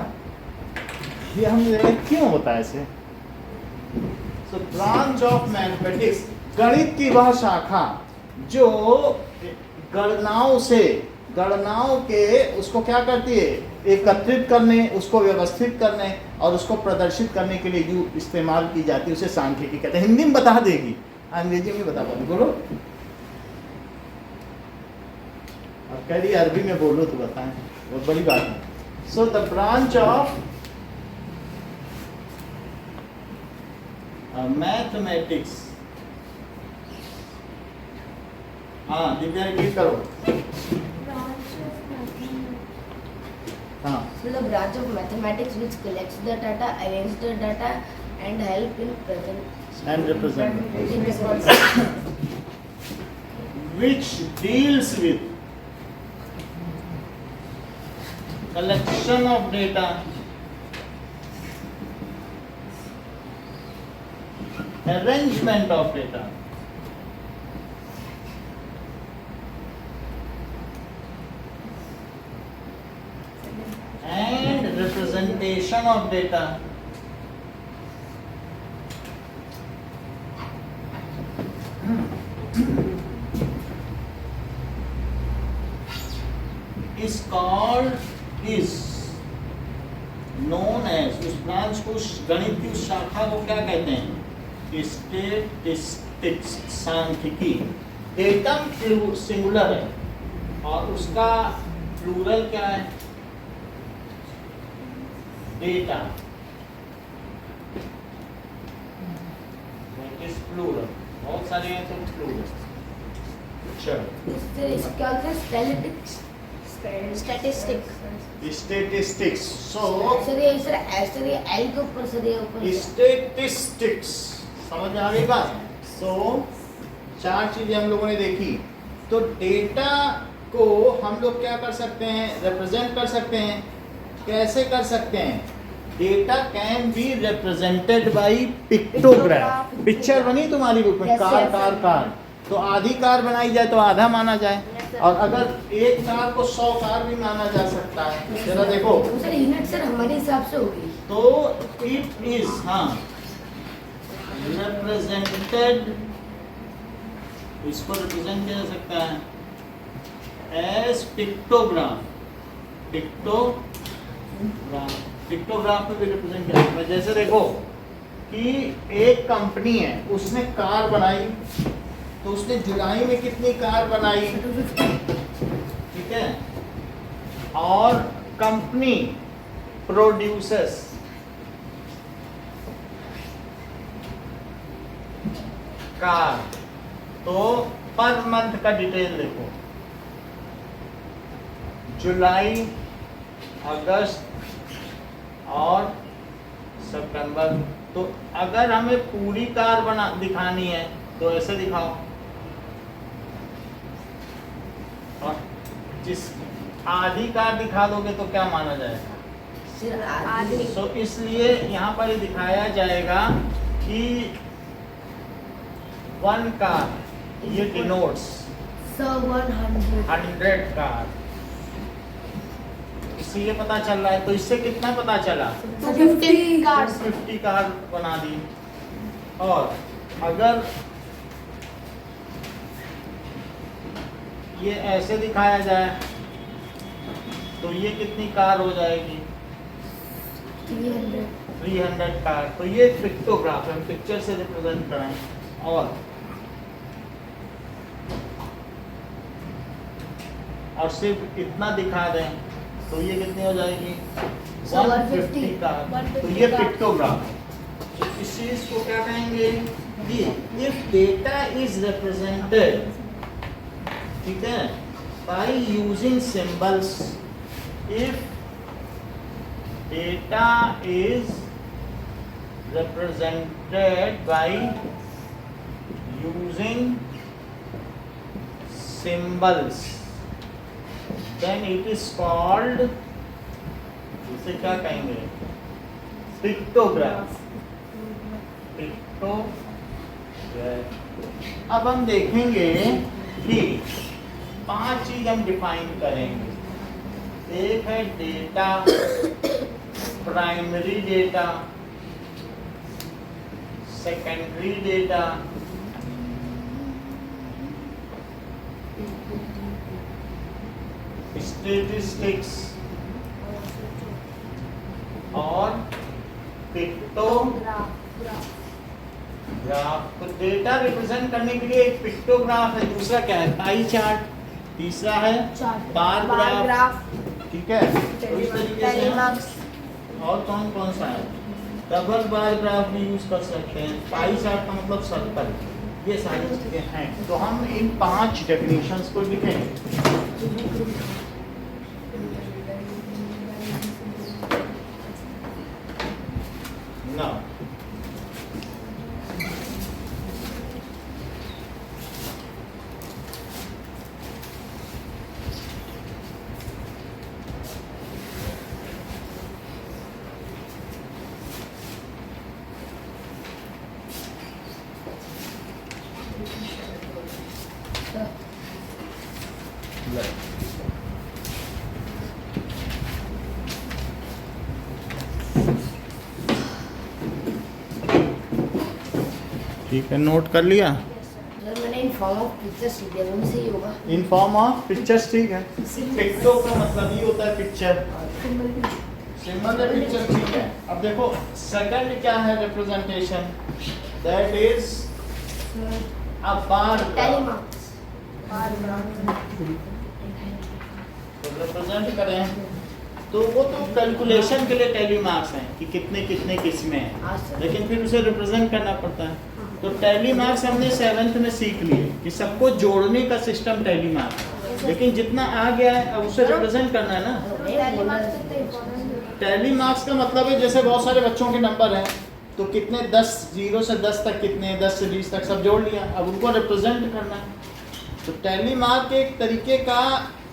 Speaker 1: ये हमने क्यों होता है ऐसे। सो ब्रांच ऑफ मैथमेटिक्स, गणित की वह शाखा जो गणनाओं के उसको क्या करती है, एकत्रित करने, उसको व्यवस्थित करने और उसको प्रदर्शित करने के लिए इस्तेमाल की जाती है, उसे सांख्यिकी कहते हैं। हिंदी में बता देगी, अंग्रेजी में बता पाएगी, बोलो। अब कह रही अरबी में बोलो तो बताएं, बहुत बड़ी बात है। So the branch of mathematics, हाँ दिव्या रिपीट करो। हाँ,
Speaker 4: So the branch of mathematics which collects the data, arranges the data and help in present
Speaker 1: and represent,
Speaker 4: in response.
Speaker 1: which deals with collection of data, arrangement of data, and representation of data. is called is known as, उस branch को, गणित की उस शाखा को क्या कहते हैं? स्टैटिस्टिक्स, सांख्यिकी। डेटम सिंगुलर है और उसका प्लूरल क्या है? डेटा, इस प्लूरल, बहुत सारे हैं तो प्लूरल। चलो,
Speaker 4: इसका क्या स्टैटिस्टिक्स
Speaker 1: स्टैटिस्टिक्स, सो
Speaker 4: सर ये एल के ऊपर सर ये ऊपर
Speaker 1: स्टैटिस्टिक्स, समझ में आ गई बात? सो चार चीजें हम लोगों ने देखी। तो डेटा को हम लोग क्या कर सकते हैं? रिप्रेजेंट कर सकते हैं। कैसे कर सकते हैं? Data can be represented by pictograph. Picture बनी तुम्हारी बुक में,
Speaker 4: Yes,
Speaker 1: car
Speaker 4: yes,
Speaker 1: car
Speaker 4: sir.
Speaker 1: Car, तो आधी कार बनाई जाए तो आधा माना जाए, और अगर एक कार को 100 कार भी माना जा सकता है। जरा देखो,
Speaker 4: सर यूनिट सर हमारे हिसाब से होगी।
Speaker 1: तो इट इज, हाँ, रिप्रेजेंटेड, इसको रिप्रेजेंट किया जा सकता है एज पिक्टोग्राफ। पिक्टोग्राफ में भी रिप्रेजेंट किया जाता है। जैसे देखो कि एक कंपनी है, उसने कार बनाई, तो उसने जुलाई में कितनी कार बनाई? ठीक है, और कंपनी प्रोड्यूसर्स कार, तो पर मंथ का डिटेल देखो, जुलाई, अगस्त और सितंबर। तो अगर हमें पूरी कार बना दिखानी है तो ऐसे दिखाओ, और जिस आधी कार दिखा दोगे तो क्या माना जाएगा?
Speaker 4: सर आधी
Speaker 1: तो इसलिए यहाँ पर ये दिखाया जाएगा कि 1 कार, ये डिनोट्स 100 कार, इससे ये पता चल रहा है। तो इससे कितना पता चला?
Speaker 3: 50 cars.
Speaker 1: 50 कार बना दी। और अगर ये ऐसे दिखाया जाए तो ये कितनी कार हो जाएगी? 300 कार। तो ये पिक्टोग्राफ है, पिक्चर से रिप्रेजेंट कराएं। और सिर्फ इतना दिखा दें तो ये कितनी हो जाएगी? 150 कार। तो ये पिक्टोग्राफ है। तो इस चीज को क्या कहेंगे? इफ डेटा इज रिप्रेजेंटेड, ठीक है, by using symbols, if data is represented by using symbols, then it is called, इसे क्या कहेंगे? पिक्टोग्राफ। अब हम देखेंगे कि 5 चीज हम डिफाइन करेंगे। एक है data, primary data, secondary data, statistics और पिक्टोग्राफ। तो डेटा रिप्रेजेंट करने के लिए एक पिक्टोग्राफ है, दूसरा क्या है? पाई चार्ट, तीसरा है बार ग्राफ, ठीक है। तो इस तरीके से हम, और कौन कौन सा है? डबल बार ग्राफ भी यूज कर सकते हैं। पाई चार्ट का मतलब सर्कल, ये सारी चीजें हैं। तो हम इन 5 डेफिनेशंस को लिखेंगे। Now, ठीक है, नोट कर लिया।
Speaker 4: सर मैंने इन फॉर्म ऑफ पिक्चर्स लिख दिया, वो भी सही होगा।
Speaker 1: इन फॉर्म ऑफ पिक्चर्स, ठीक है। पिक्टो का मतलब ये होता है पिक्चर, सिंबल है पिक्चर, ठीक है। अब देखो सेकंड क्या है representation, that is a bar graph. तो रिप्रेजेंट करें तो वो तो कैलकुलेशन के लिए टैली मार्क्स हैं कि कितने कितने किस में है, लेकिन फिर उसे रिप्रेजेंट करना पड़ता है। तो टैली मार्क्स हमने 7th में सीख लिए कि सबको जोड़ने का सिस्टम टैली मार्क्स, लेकिन जितना आ गया है अब उसे रिप्रेजेंट करना है ना। टैली मार्क्स का मतलब है जैसे बहुत सारे बच्चों के नंबर हैं तो कितने 10 0 से 10 तक कितने 10 से 20 तक सब जोड़ लिया, अब उनको रिप्रेजेंट करना है। तो टैली मार्क एक तरीके का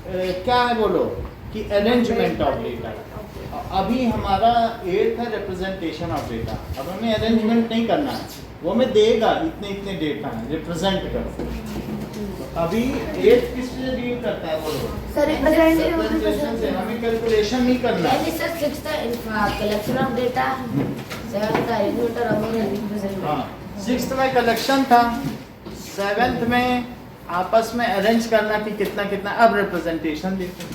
Speaker 1: क्या है बोलो कि अरेंजमेंट ऑफ डेटा। अभी हमारा 8th है रिप्रेजेंटेशन ऑफ डेटा, अब हमें अरेंजमेंट नहीं करना है, वो हमें देगा इतने इतने डेटा है रिप्रेजेंट करो। तो अभी 8th किस से डील करता है बोलो
Speaker 2: सर
Speaker 1: रिप्रेजेंटेशन से, हमें कैलकुलेशन नहीं करना है।
Speaker 4: पहले sir 6th collection of data, 7th का अरेंजमेंट और अब रिप्रेजेंट।
Speaker 1: हाँ, 6th में कलेक्शन था, 7th में आपस में अरेंज करना कि कितना कितना, अब रिप्रेजेंटेशन देखते हैं।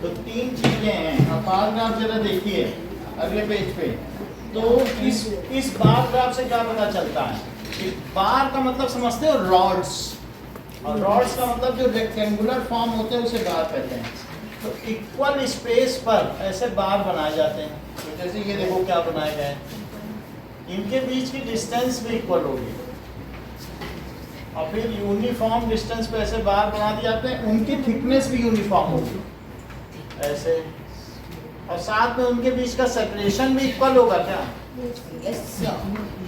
Speaker 1: तो 3 चीजें हैं। अब बार ग्राफ जरा देखिए अगले पेज पे, तो इस बार ग्राफ से क्या पता चलता है कि बार का मतलब समझते हो रॉड्स, और रॉड्स का मतलब जो रेक्टेंगुलर फॉर्म होते हैं उसे बार कहते हैं। तो इक्वल स्पेस पर ऐसे बार बनाए जाते हैं। तो जैसे ये देखो क्या बनाया गया है, इनके बीच की डिस्टेंस भी इक्वल होगी और फिर यूनिफॉर्म डिस्टेंस पे ऐसे बार बना दिए जाते हैं, उनकी थिकनेस भी यूनिफॉर्म होगी ऐसे, और साथ में उनके बीच का सेपरेशन भी इक्वल होगा क्या।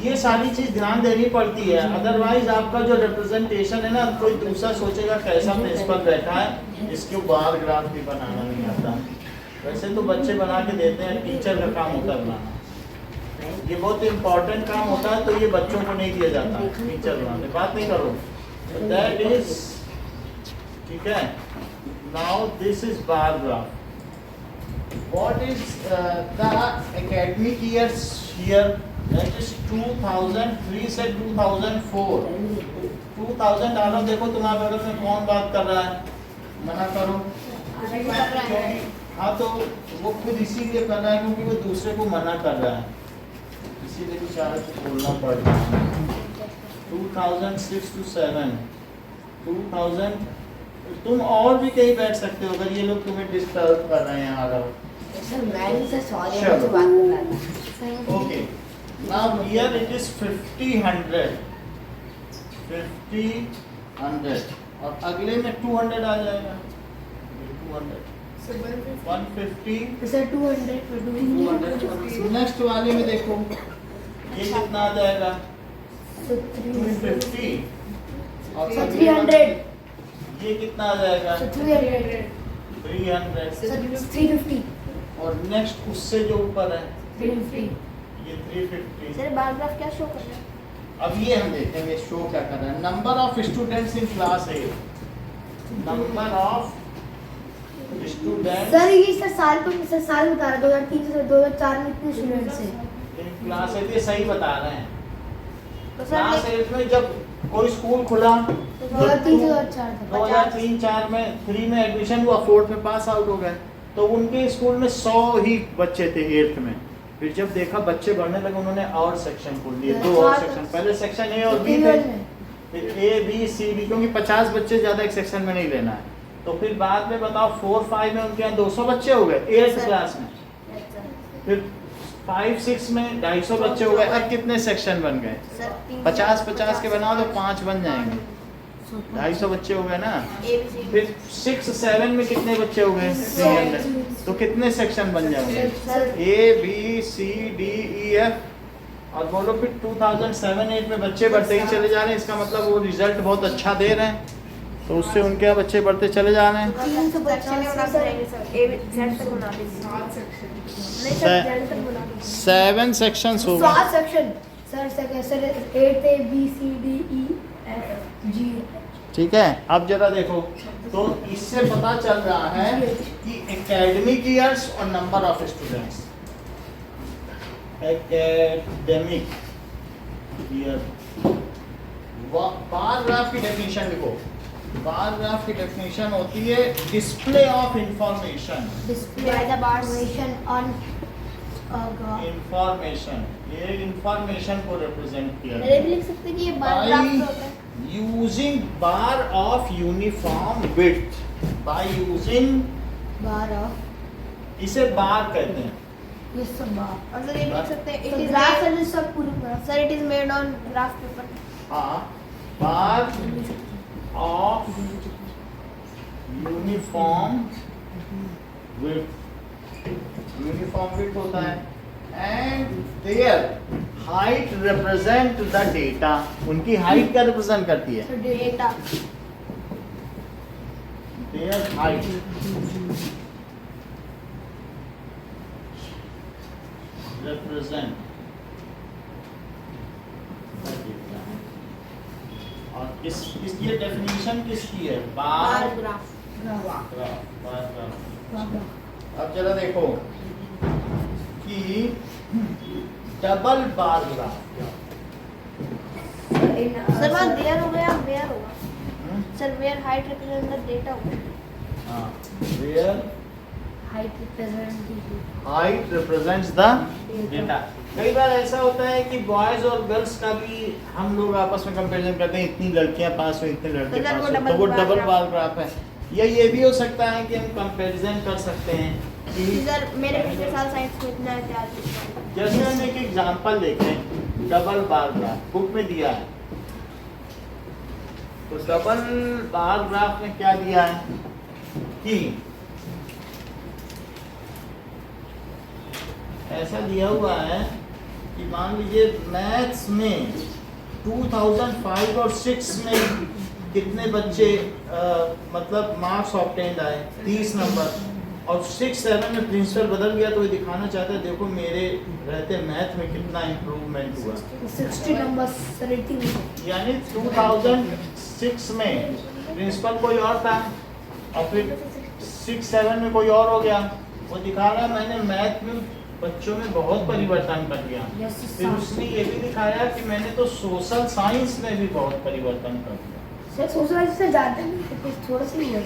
Speaker 1: ये सारी चीज ध्यान देनी पड़ती है, अदरवाइज आपका जो रिप्रेजेंटेशन है ना, कोई दूसरा सोचेगा कैसा प्रिंसिपल बैठा है, इसको बार ग्राफ भी बनाना नहीं आता। वैसे तो बच्चे बना के देते हैं, टीचर का काम होता है बनाना, ये बहुत इंपॉर्टेंट काम होता है, तो ये बच्चों को नहीं दिया जाता, टीचर बनाते। बात नहीं करो, दैट इज ठीक है। Now this is bar graph. What is the academic years here? That is 2003 से 2004। 2000 डालो, देखो तुम्हारे बगल में कौन बात कर रहा है, मना करो। हाँ तो वो खुद इसीलिए कर रहा है क्योंकि वो दूसरे को मना कर रहा है, इसीलिए बेचारे को बोलना पड़ रहा है। 2006 to 7, 2000। तुम और भी कहीं बैठ सकते हो अगर ये लोग तुम्हें डिस्टर्ब कर रहे हैं यहाँ रहो।
Speaker 4: सर मैं नहीं सर, सॉरी
Speaker 1: चलो।
Speaker 4: मुझे बात कर रहा था।
Speaker 1: Okay, now here it is 50 100 50 100 और अगले में 200 आ जाएगा, 200 150
Speaker 2: सर 200
Speaker 1: 200। नेक्स्ट वाले में देखो ये कितना आ जाएगा 250 और
Speaker 2: सर
Speaker 1: अगले वाले
Speaker 2: 300
Speaker 1: में ये कितना आ जाएगा
Speaker 2: 300
Speaker 1: 300
Speaker 2: सर 350
Speaker 1: और नेक्स्ट उससे जो ऊपर है
Speaker 2: 350
Speaker 1: ये 350।
Speaker 3: सर बार ग्राफ क्या शो कर रहा है?
Speaker 1: अब ये हम देखेंगे शो क्या कर रहा है। Number of students in class है, नंबर ऑफ स्टूडेंट्स
Speaker 2: सर ये सर साल बता रहा 2003 से 2004 में कितने स्टूडेंट्स हैं।
Speaker 1: इन क्लास 8 ये सही बता रहे हैं।
Speaker 3: तो
Speaker 1: क्लास
Speaker 3: सर
Speaker 1: 8 में जब कोई स्कूल खुला
Speaker 2: 2003 से 2004 तक
Speaker 1: 2003-4 में 3 में एडमिशन हुआ, 4th में पास आउट हो गए, तो उनके स्कूल में 100 ही बच्चे थे 8th में। फिर जब देखा बच्चे बढ़ने लगे उन्होंने और सेक्शन खोल दिए, 2 और सेक्शन। पहले सेक्शन ए और बी थे, फिर ए बी सी डी, क्योंकि 50 बच्चे ज़्यादा एक सेक्शन में नहीं लेना है। तो फिर बाद में बताओ 4-5 में उनके यहाँ 200 बच्चे हो गए 8th क्लास में, फिर 5-6 में 250 बच्चे हो गए। अब कितने सेक्शन बन गए? 50-50 के बनाओ तो 5 बन जाएंगे, 250 बच्चे हो गए ना। फिर 6-7 में कितने बच्चे हो गए 300, तो कितने सेक्शन बन जाएंगे A B C D E F. और बोलो फिर 2007-8 में बच्चे बढ़ते ही चले जा रहे हैं, इसका मतलब वो रिजल्ट बहुत अच्छा दे रहे हैं, तो उससे उनके यहाँ बच्चे बढ़ते चले जा रहे हैं। 7 सेक्शंस हो गए।
Speaker 2: 7 section sir 8 A B C D E F G.
Speaker 1: ठीक है, अब जरा देखो, तो इससे पता चल रहा है कि एकेडमिक ईयर्स और number of students, academic here. Bar graph की डेफिनेशन लिखो। बार ग्राफ की डेफिनेशन होती है display of information.
Speaker 2: Display the information on graph.
Speaker 1: Information, ये इंफॉर्मेशन को रिप्रेजेंट किया
Speaker 3: मेरे भी लिख सकते हैं कि ये बार ग्राफ पे होता है।
Speaker 1: Using bar of uniform width, by using,
Speaker 2: Bar of.
Speaker 1: इसे बार कहते हैं।
Speaker 2: Yes, sir, bar.
Speaker 3: और सर ये भी लिख सकते हैं
Speaker 2: So
Speaker 3: it is
Speaker 2: graph is सब पूरे graph.
Speaker 3: Sir it is made on graph paper.
Speaker 1: हाँ, bar of uniform width, uniform width होता है, and their height represent the data. उनकी हाइट क्या रिप्रेजेंट करती है?
Speaker 3: Data.
Speaker 1: Their height represent the data. और इस ये डेफिनेशन किसकी है? Bar
Speaker 3: graph.
Speaker 1: Graph, bar graph.
Speaker 2: Graph.
Speaker 1: अब जरा देखो कि डबल बार ग्राफ क्या
Speaker 3: सर वहाँ देयर हो गया, वेयर होगा।
Speaker 1: है?
Speaker 3: Sir where height represent the data होगा।
Speaker 1: हाँ, where
Speaker 2: Height represent the
Speaker 1: height represents the data. कई बार ऐसा होता है कि बॉयज और गर्ल्स का भी हम लोग आपस में कंपैरिजन करते हैं, इतनी लड़कियां पास हुई, इतने लड़के
Speaker 3: तो सर
Speaker 1: पास
Speaker 3: वो
Speaker 1: हुए,
Speaker 3: double
Speaker 1: तो वो
Speaker 3: bar
Speaker 1: double
Speaker 3: graph।
Speaker 1: Bar graph है। या ये भी हो सकता है कि हम कंपैरिजन कर सकते हैं कि
Speaker 3: सर मेरे पिछले साल साइंस में इतना इतिहास लिखा है।
Speaker 1: जैसे हम एक एग्जांपल देखें, डबल बार ग्राफ बुक में दिया है। तो डबल बार ग्राफ में क्या दिया है कि ऐसा दिया हुआ है कि मान लीजिए मैथ्स में 2005 और 6 में कितने बच्चे मतलब मार्क्स ऑब्टेन्ड आए, 30 नंबर, और 6-7 में प्रिंसिपल बदल गया, तो ये दिखाना चाहते हैं देखो मेरे रहते मैथ में कितना इम्प्रूवमेंट हुआ।
Speaker 2: 60 numbers. Sir, 80.
Speaker 1: यानी 2006 में प्रिंसिपल कोई और था और फिर 6-7 में कोई और हो गया। वो दिखा रहा है मैंने मैथ में बच्चों में बहुत परिवर्तन कर दिया।
Speaker 2: Yes,
Speaker 1: फिर
Speaker 2: sir.
Speaker 1: उसने ये भी दिखाया कि मैंने तो सोशल साइंस में भी बहुत परिवर्तन कर दिया।
Speaker 2: Sir, social से ज्यादा नहीं, कुछ थोड़ा सा ही है।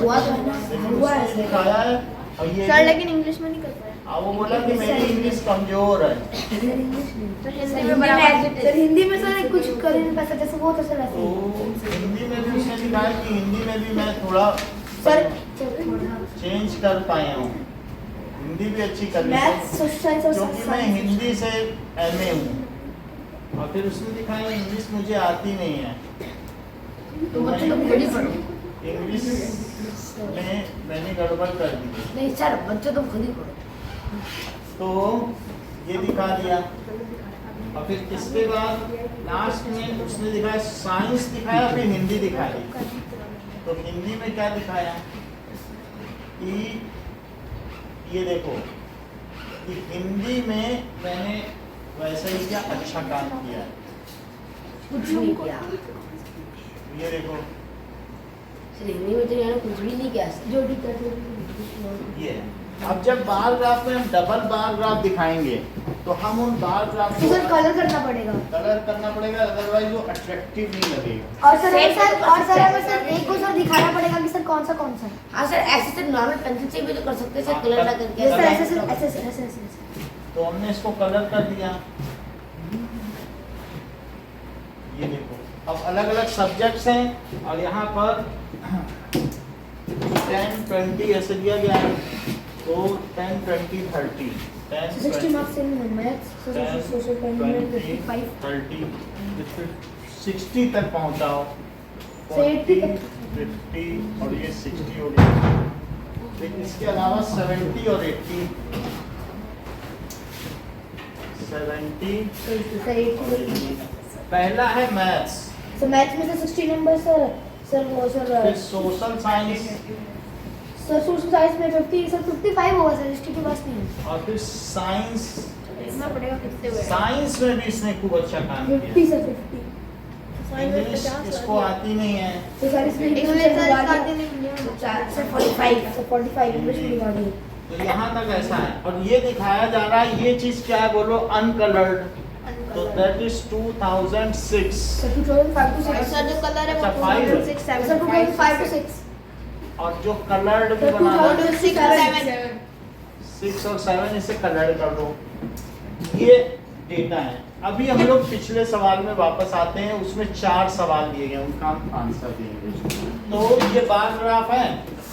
Speaker 4: हुआ तो है ना।
Speaker 1: लेकिन
Speaker 2: हुआ है
Speaker 1: उसने
Speaker 2: sir.
Speaker 1: दिखाया है और ये
Speaker 3: सर लेकिन इंग्लिश में नहीं कर पाया।
Speaker 1: वो बोला कि मेरी इंग्लिश कमजोर है।
Speaker 2: Sir, English नहीं.
Speaker 3: तो
Speaker 2: Sir,
Speaker 3: हिंदी
Speaker 2: हिंदी
Speaker 3: में
Speaker 2: में
Speaker 3: बराबर।
Speaker 2: सर हिंदी में सर कुछ कर नहीं पाता, जैसे वो तो सर
Speaker 1: तो
Speaker 2: ऐसे
Speaker 1: हिंदी में भी उसने दिखाया कि हिंदी में भी मैं थोड़ा
Speaker 2: सर थोड़ा
Speaker 1: चेंज कर पाया हूँ, हिंदी भी अच्छी कर ली
Speaker 2: मैथ सोशल साइंस और
Speaker 1: क्योंकि मैं हिंदी से MA हूँ। और फिर उसने दिखाया इंग्लिश मुझे आती नहीं है, तो मैं
Speaker 2: बच्चों तो खुद ही पढ़ो।
Speaker 1: इंग्लिश में मैंने गड़बड़ कर दी।
Speaker 2: नहीं सर, बच्चों तो खुद ही पढ़ो।
Speaker 1: तो ये दिखा दिया और फिर इसके बाद लास्ट में उसने दिखाया साइंस दिखाया, फिर हिंदी दिखाई। तो हिंदी में क्या दिखाया कि ये देखो कि हिंदी में मैंने वैसे ही क्या अच्छा काम किया है।
Speaker 2: कुछ नहीं किया।
Speaker 1: ये देखो
Speaker 4: सर हिंदी में तो यार कुछ भी नहीं किया सर।
Speaker 2: जो भी करते
Speaker 1: ये अब जब बार ग्राफ में हम डबल बार ग्राफ दिखाएंगे तो हम उन बार ग्राफ
Speaker 2: तो सर कलर करना पड़ेगा।
Speaker 1: कलर करना पड़ेगा, अदरवाइज वो अट्रैक्टिव नहीं लगेगा।
Speaker 2: और सर हमें सर एक को सर दिखाना पड़ेगा कि सर कौन सा है।
Speaker 4: हाँ सर ऐसे सर नॉर्मल पेंसिल से भी तो कर सकते हैं सर, कलर ना करके।
Speaker 2: ये सर ऐसे।
Speaker 1: तो हमने इसको कलर कर दिया। ये देखो अब अलग अलग सब्जेक्ट्स हैं और यहाँ पर 10, 20 ऐसे दिया गया है। तो 10, 20, 30, 10,
Speaker 2: 60 मार्क्स इन मैथ्स, सोशल 55।
Speaker 1: 30, 60 तक पहुँचाओ।
Speaker 2: So 80
Speaker 1: 40, 50 और ये 60 हो गया। फिर इसके अलावा 70 और 80, 70
Speaker 2: सर 80।
Speaker 1: पहला है मैथ्स,
Speaker 2: सर मैथ्स में से 60 नंबर सर वो
Speaker 1: फिर
Speaker 2: sir
Speaker 1: social science
Speaker 2: social science में 50 सर 55 होगा सर, 60 के पास नहीं है।
Speaker 1: और फिर साइंस,
Speaker 3: देखना पड़ेगा कितने हुए।
Speaker 1: साइंस में भी इसने खूब अच्छा काम
Speaker 2: 50
Speaker 1: किया।
Speaker 2: सर 50।
Speaker 1: इंग्लिश इसको आती नहीं है।
Speaker 2: तो सर इसमें
Speaker 3: इसमें
Speaker 2: इंग्लिश
Speaker 3: सर
Speaker 2: लगा
Speaker 3: इसका
Speaker 2: दिया।
Speaker 3: नहीं है।
Speaker 2: सर 45 सर 45 इंग्लिश में लगा दिया।
Speaker 1: तो यहाँ तक ऐसा है और ये दिखाया जा रहा है। ये चीज क्या है बोलो? अनकलर्ड। तो that is 2006.
Speaker 2: Sir 2005 to 6.
Speaker 3: Sir जो कलर है वो
Speaker 1: अच्छा, 5 है।
Speaker 3: 2006
Speaker 2: सर
Speaker 3: 7
Speaker 2: 2005 to 6.
Speaker 1: और जो कलर्ड भी
Speaker 2: सर
Speaker 1: बनाना
Speaker 3: 2006 7
Speaker 1: 6 और 7 इसे कलर्ड कर दो. ये डेटा है. अभी हम लोग पिछले सवाल में वापस आते हैं. उसमें 4 सवाल दिए गए, उनका हम आंसर देंगे. तो ये बार ग्राफ है,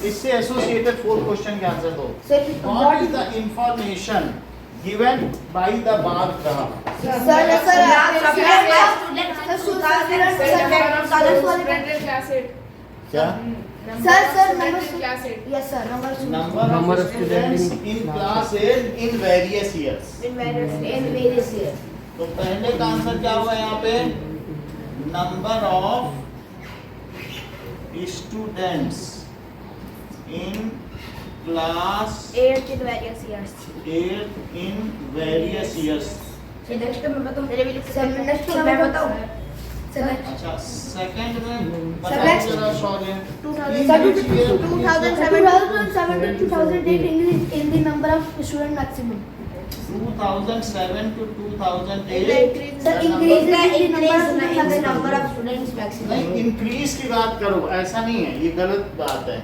Speaker 1: इससे एसोसिएटेड 4 क्वेश्चन के आंसर दो.
Speaker 2: Sir
Speaker 1: What is the information given by the bar graph? क्या? Number of students in class in various years. तो पहले का आंसर क्या होगा यहाँ पे? Number of students in class
Speaker 3: 8 in various years.
Speaker 1: 8 in various years. अच्छा, सेकंड में बताओ जरा solve.
Speaker 3: 2007
Speaker 2: to 2008 in the number of student maximum.
Speaker 1: 2007 to 2008.
Speaker 2: Sir, increase the number of
Speaker 4: students maximum.
Speaker 1: नहीं, इंक्रीज की बात करो, ऐसा नहीं है, ये गलत बात है.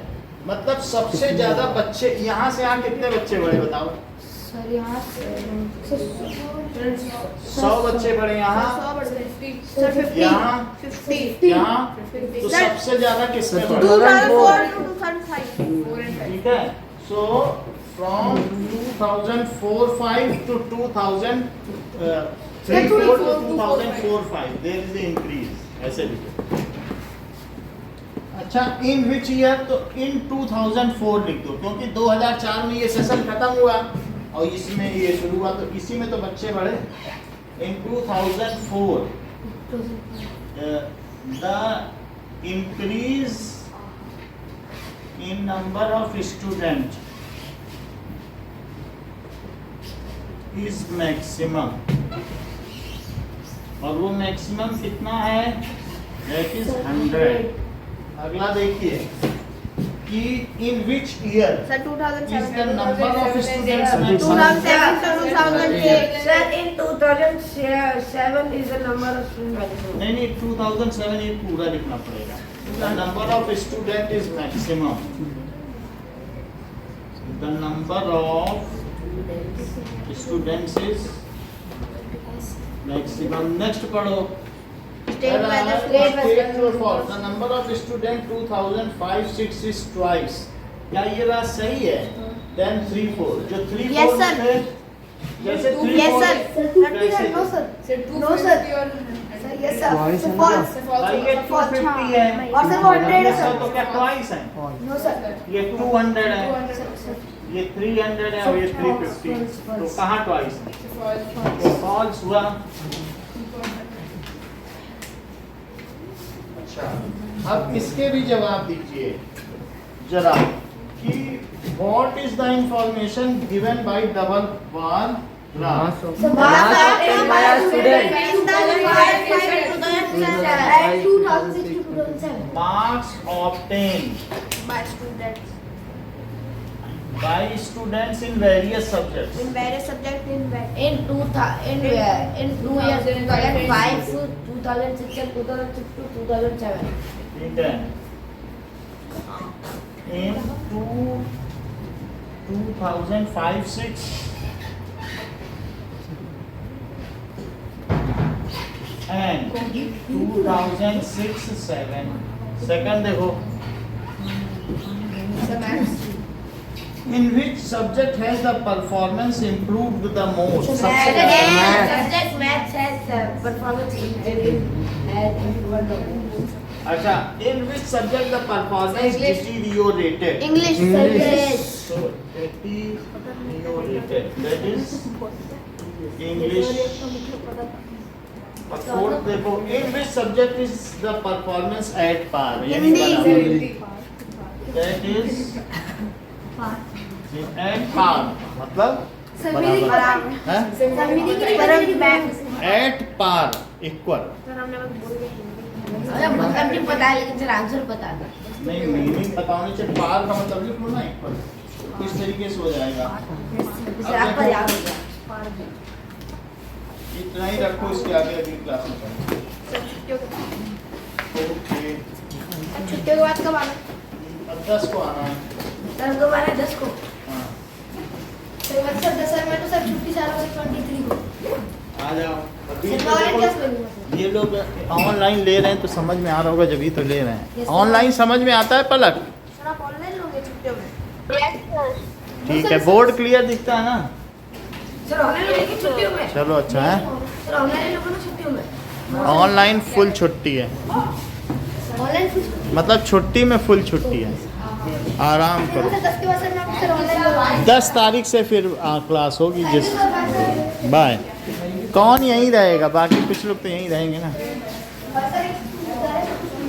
Speaker 1: मतलब सबसे ज्यादा बच्चे यहाँ से यहाँ कितने बच्चे बढ़े बताओ?
Speaker 2: सर यहाँ
Speaker 1: 100 बच्चे बढ़े यहाँ,
Speaker 3: सर 50
Speaker 1: यहाँ,
Speaker 3: 50
Speaker 1: यहाँ. तो सबसे ज्यादा किसमें बढ़े?
Speaker 3: 2004 to 2005.
Speaker 1: ठीक है. So from 2004-5 to 2003-4 to 2004-5 there is a increase. ऐसे लिखो. अच्छा, इन विच ईयर? तो इन 2004 लिख दो, क्योंकि 2004 में ये सेशन खत्म हुआ और इसमें ये शुरू हुआ, तो इसी में तो बच्चे बढ़े. In 2004 the increase in number of student is maximum. और वो मैक्सिमम कितना है? That is 100. अगला देखिए कि in which year
Speaker 3: sir 2007
Speaker 1: is the number of students
Speaker 3: 2007 to 2008.
Speaker 4: Sir, in 2007 is the number of students.
Speaker 1: नहीं 2007 ये पूरा लिखना पड़ेगा. The number of student is maximum. The number of students is maximum. Next पढ़ो.
Speaker 3: State by the state by
Speaker 1: State true or false? The number of student 2005-6 is twice. क्या ये बात सही है? Then 3-4. जो 3-4
Speaker 3: Yes, sir.
Speaker 1: में जैसे 3-4
Speaker 3: Yes, sir.
Speaker 1: कैसे?
Speaker 2: No sir. No sir. Sir yes sir. So false.
Speaker 1: भाई ये 250 है.
Speaker 2: और sir 100 है sir.
Speaker 1: तो क्या twice है?
Speaker 2: No sir.
Speaker 1: ये 200 है. ये 300 है और ये 350. तो कहाँ twice है? False हुआ. अब इसके भी जवाब दीजिए जरा कि what is the information given by double bar graph.
Speaker 2: So at 2006 to 2007.
Speaker 1: Marks obtain by students in various subjects.
Speaker 3: In various subjects in
Speaker 4: In 2 years, 2005 to 2006 and 2006 to 2007.
Speaker 1: ठीक है. In 2005-6 and 2006-7. Second देखो. In which subject has the performance improved the most? सबसे ज़्यादा.
Speaker 4: Subject maths has performance
Speaker 1: अच्छा, in which subject the performance deteriorated?
Speaker 3: English.
Speaker 1: So, deteriorated. That is English. और fourth देखो, in which subject is the performance at par? यानी बराबर. That is at par. मतलब बराबर. हैं? At par equal.
Speaker 4: हमने पता है लेकिन सर आंसर पता था.
Speaker 1: नहीं, मीनिंग पता होनी चाहिए. पार का मतलब लिख लो ना इक्वल. इस तरीके से हो जाएगा.
Speaker 4: सर आपका याद हो गया.
Speaker 1: इतना ही रखो, इसके आगे अगली क्लास में पढ़ेंगे।
Speaker 3: सर छुट्टियों के बाद
Speaker 1: ओके,
Speaker 3: छुट्टियों के बाद कब आना?
Speaker 1: अब 10 को आना है।
Speaker 4: 10 को मारा 10 को।
Speaker 1: हाँ,
Speaker 2: सर 10 में तो सर छुट्टी सारा 23 को।
Speaker 1: आ जाओ। अभी
Speaker 2: सर
Speaker 1: तो
Speaker 2: ऑनलाइन
Speaker 1: देखो,
Speaker 2: क्लास लगेगा सर।
Speaker 1: ये लोग ऑनलाइन ले रहे हैं तो समझ में आ रहा होगा, जब ही तो ले रहे हैं।
Speaker 2: Yes, sir.
Speaker 1: ऑनलाइन समझ में आता है पलक?
Speaker 3: सर आप ऑनलाइन लोगे छुट्टियों में?
Speaker 1: ठीक है, बोर्ड क्लियर दिखता है ना?
Speaker 4: सर ऑनलाइन लोगों की छुट्टियों में।
Speaker 1: चलो अच्छा है।
Speaker 4: सर ऑनलाइन लोगों की छुट्टियों में।
Speaker 1: ऑनलाइन फुल छुट्टी है,
Speaker 2: ऑनलाइन कुछ
Speaker 1: मतलब छुट्टी में फुल छुट्टी है, आराम करो।
Speaker 2: सर 10 के बाद सर मैं आपको सर ऑनलाइन
Speaker 1: 10 तारीख से फिर क्लास होगी। जिस बाय। कौन यहीं रहेगा? बाकी कुछ लोग तो यहीं रहेंगे ना।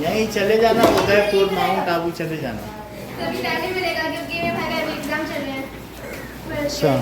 Speaker 1: यहीं चले जाना, उदयपुर माउंट आबू चले जाना।
Speaker 3: सर दिल्ली में रहेगा क्योंकि मेरे भाई का एग्जाम चल रहे हैं।
Speaker 1: अच्छा।